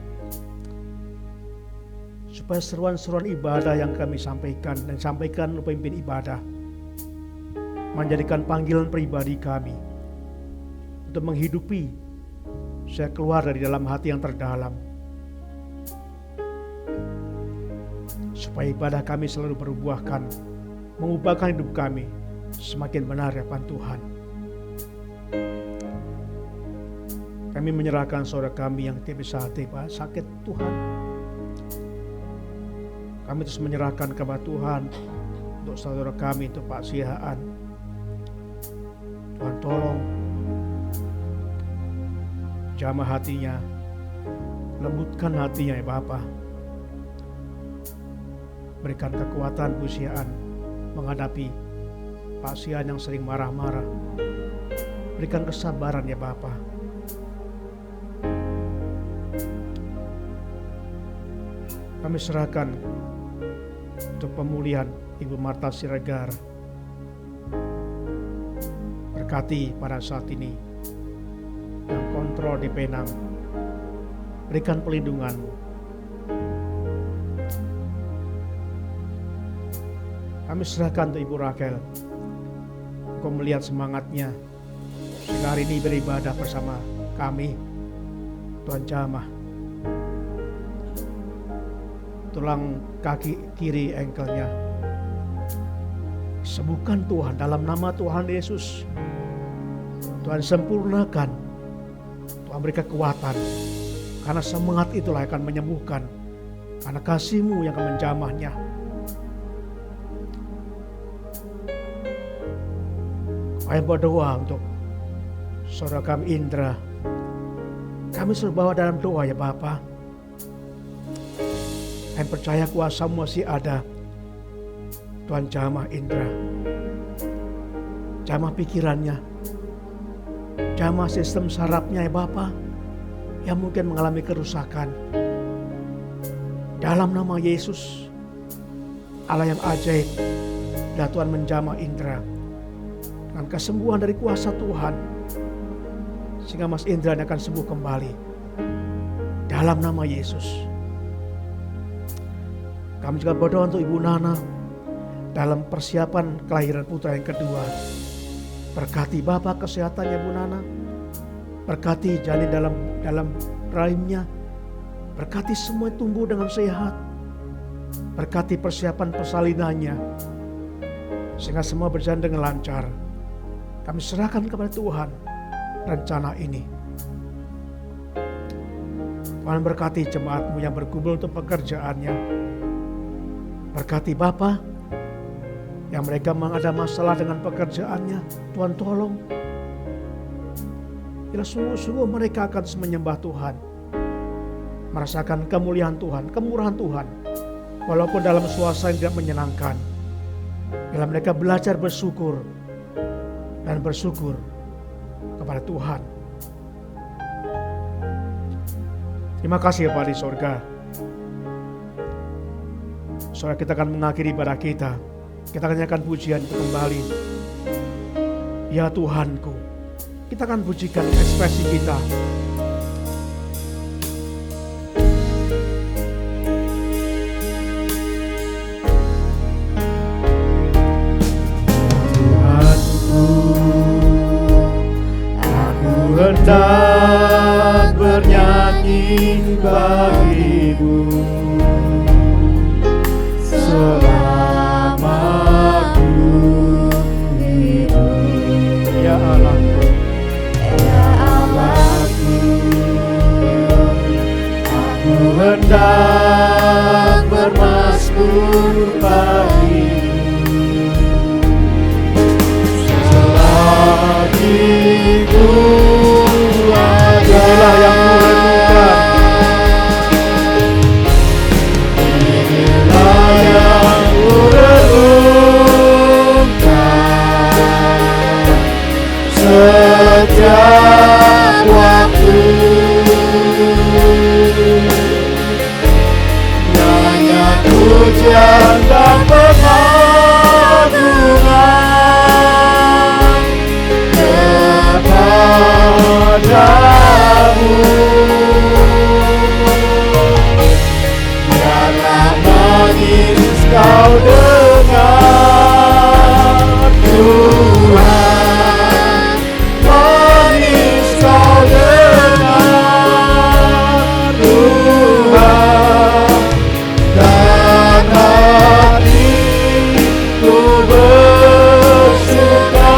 supaya seruan-seruan ibadah yang kami sampaikan dan sampaikan oleh pemimpin ibadah menjadikan panggilan pribadi kami untuk menghidupi saya keluar dari dalam hati yang terdalam, supaya ibadah kami selalu berbuahkan, mengubahkan hidup kami semakin benar ya Tuhan. Kami menyerahkan saudara kami yang tidak bisa tiba sakit Tuhan. Kami terus menyerahkan kepada Tuhan untuk saudara kami, untuk Pak Sihaan. Tuhan tolong jamah hatinya, lembutkan hatinya ya Bapa. Berikan kekuatan Bu Sihaan menghadapi Pak Sihaan yang sering marah-marah. Berikan kesabaran ya Bapa. Kami serahkan untuk pemulihan Ibu Marta Siregar. Berkati pada saat ini yang kontrol di Penang. Berikan pelindungan-Mu. Kami serahkan untuk Ibu Raquel. Engkau melihat semangatnya sehingga hari ini beribadah bersama kami. Tuhan jamah. tulang kaki kiri engkelnya. Sembuhkan Tuhan dalam nama Tuhan Yesus. Tuhan sempurnakan, Tuhan beri kekuatan, karena semangat itulah yang akan menyembuhkan, karena kasih-Mu yang akan menjamahnya. Kami berdoa untuk saudara kami Indra. Kami suruh bawa dalam doa ya Bapa. Kami percaya kuasa-Mu masih ada. Tuhan jamah Indra, jamah pikirannya, jamah sistem sarafnya ya Bapa, yang mungkin mengalami kerusakan. Dalam nama Yesus, Allah yang ajaib, dan Tuhan menjamah Indra dengan kesembuhan dari kuasa Tuhan, sehingga Mas Indra akan sembuh kembali. Dalam nama Yesus. Kami juga berdoa untuk Ibu Nana dalam persiapan kelahiran putra yang kedua. Berkati Bapa kesehatannya Bu Nana, berkati janin dalam rahimnya, berkati semua tumbuh dengan sehat, berkati persiapan persalinannya, sehingga semua berjalan dengan lancar. Kami serahkan kepada Tuhan rencana ini. Tuhan berkati jemaat-Mu yang bergumul untuk pekerjaannya. Berkati Bapa yang mereka memang ada masalah dengan pekerjaannya, Tuhan tolong. Bila sungguh-sungguh mereka akan menyembah Tuhan, merasakan kemuliaan Tuhan, kemurahan Tuhan, walaupun dalam suasana yang tidak menyenangkan. Bila mereka belajar bersyukur dan bersyukur kepada Tuhan. Terima kasih Bapa di sorga. Saudara, kita akan mengakhiri ibadah kita. Kita akan nyanyikan pujian itu kembali. Ya Tuhanku, kita akan pujikan ekspresi kita. Tuhanku, aku hendak bernyanyi bagi-Mu. Ya Allahku, aku hendak bermazmur bagi-Mu. Selagi Ku ada, inilah yang Ku renungkan. Inilah yang Ku renungkan setiap waktu. Nyanyian pujian dan pengagungan kepadamu. Biarlah nangis Kau dengar Tuhan, nangis Kau dengar Tuhan, dan hatiku bersuka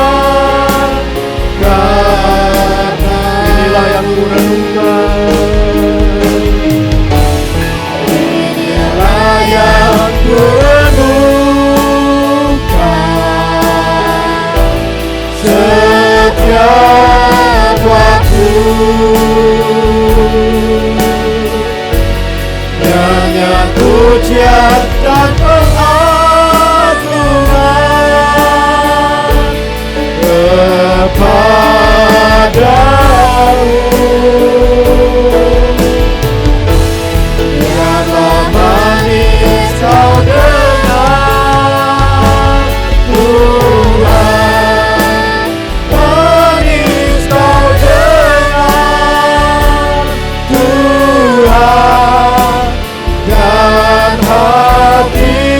karena inilah yang Ku renungkan. Inilah yang Ku renungkan setiap waktu. Nyanyian pujian dan pengagungan kepadamu. Biarlah manis Kau dengar Tuhan, manis Kau dengar Tuhan, dan hati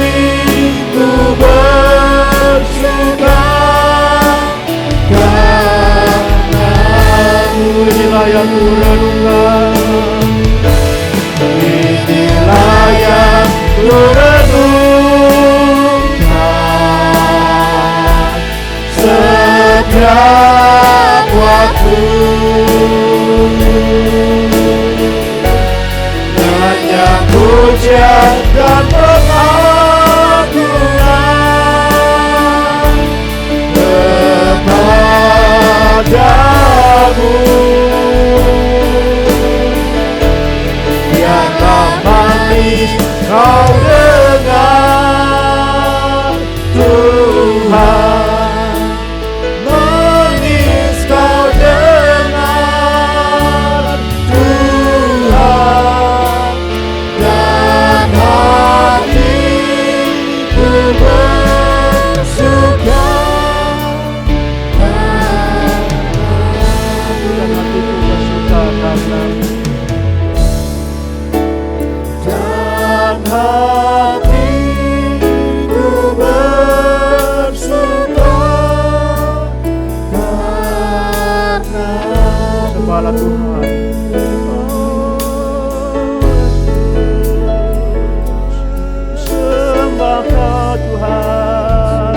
setiap waktu. Hanya pujian dan pengagungan kepadamu. Biarlah manis kau dengar Tuhan, manis kau dengar Tuhan, dan hatiku bersuka. Dan hatiku bersuka karena Dan hatiku bersuka karena sembahlah Tuhan. Sembah Kau Tuhan,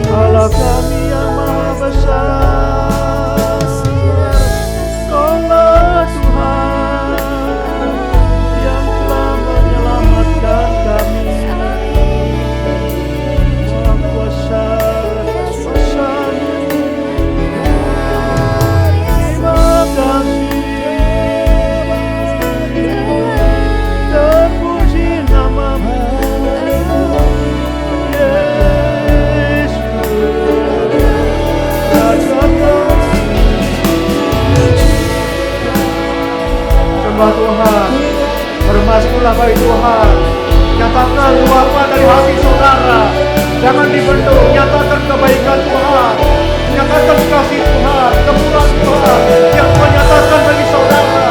Allah kami yang maha besar. Kaulah Tuhan yang telah menyelamatkan kami. Maha kuasa, kuasa-Mu. Terima kasih, terpuji nama-Mu, Yesus. Sembah Tuhan, bermaskulah bagi Tuhan. Nyatakan luapan dari hati saudara. Jangan dibendung, nyatakan kebaikan Tuhan. Nyatakan kasih Tuhan, kemurahan Tuhan yang Tuhan nyatakan bagi saudara.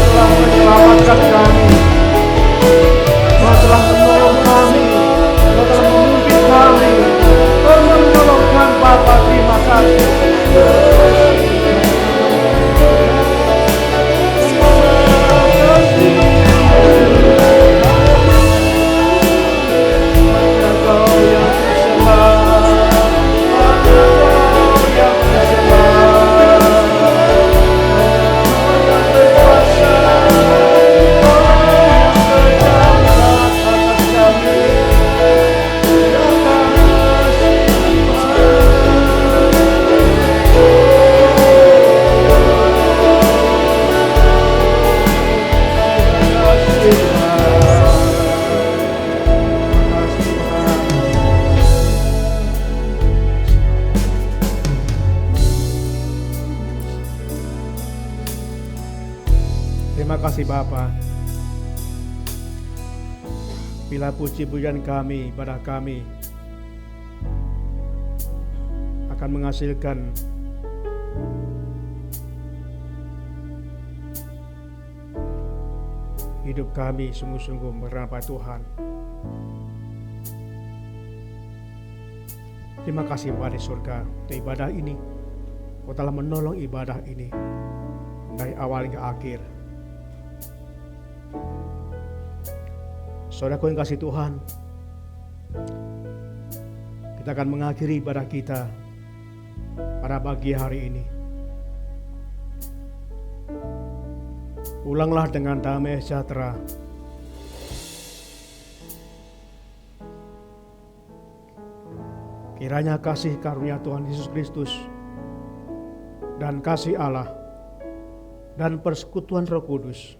Telah menyelamatkan kami, Tuhan telah menolong kami, Tuhan telah memimpin kami, Tuhan menolongkan Bapa. Terima kasih. Terima kasih Bapa. Bila puji-pujian kami, ibadah kami akan menghasilkan hidup kami sungguh-sungguh berharap Tuhan. Terima kasih Bapa di surga untuk ibadah ini. Kau telah menolong ibadah ini dari awal hingga akhir. Saudaraku yang kasih Tuhan, kita akan mengakhiri ibadah kita pada pagi hari ini. Pulanglah dengan damai sejahtera. Kiranya kasih karunia Tuhan Yesus Kristus dan kasih Allah dan persekutuan Roh Kudus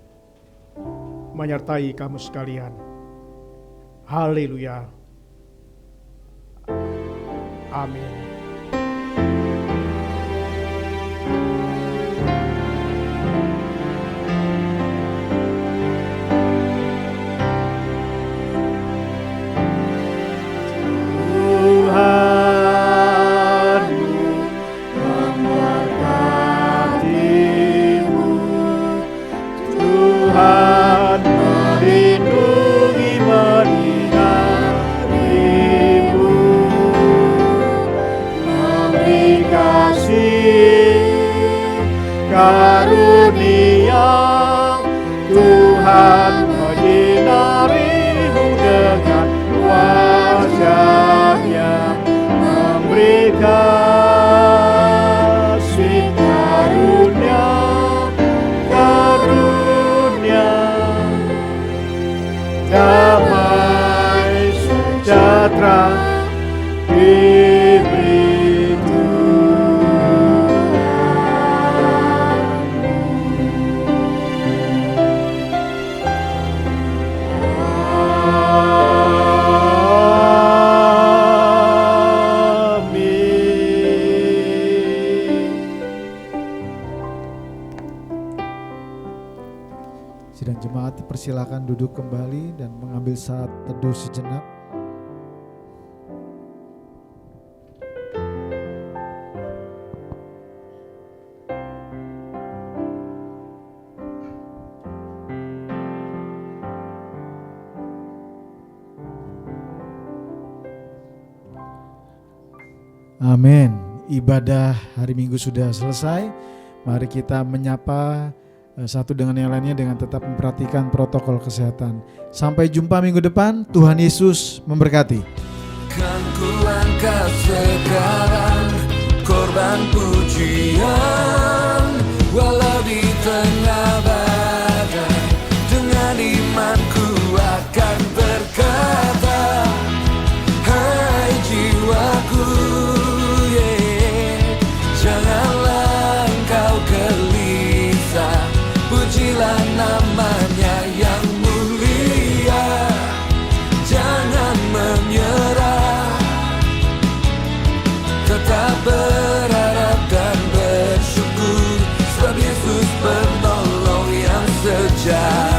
menyertai kamu sekalian. Haleluya. Amin. karunia silakan duduk kembali dan mengambil saat teduh sejenak. Amin. Ibadah hari Minggu sudah selesai. Mari kita menyapa satu dengan yang lainnya dengan tetap memperhatikan protokol kesehatan. Sampai jumpa minggu depan. Tuhan Yesus memberkati. Kan ku angkat sekarang korban pujian, walau di tengah badai, dengan imanku akan berkata, hai jiwaku, janganlah engkau gelisah, pujilah namanya yang mulia, jangan menyerah, tetap berharap dan bersyukur, sebab Yesus penolong yang sejati.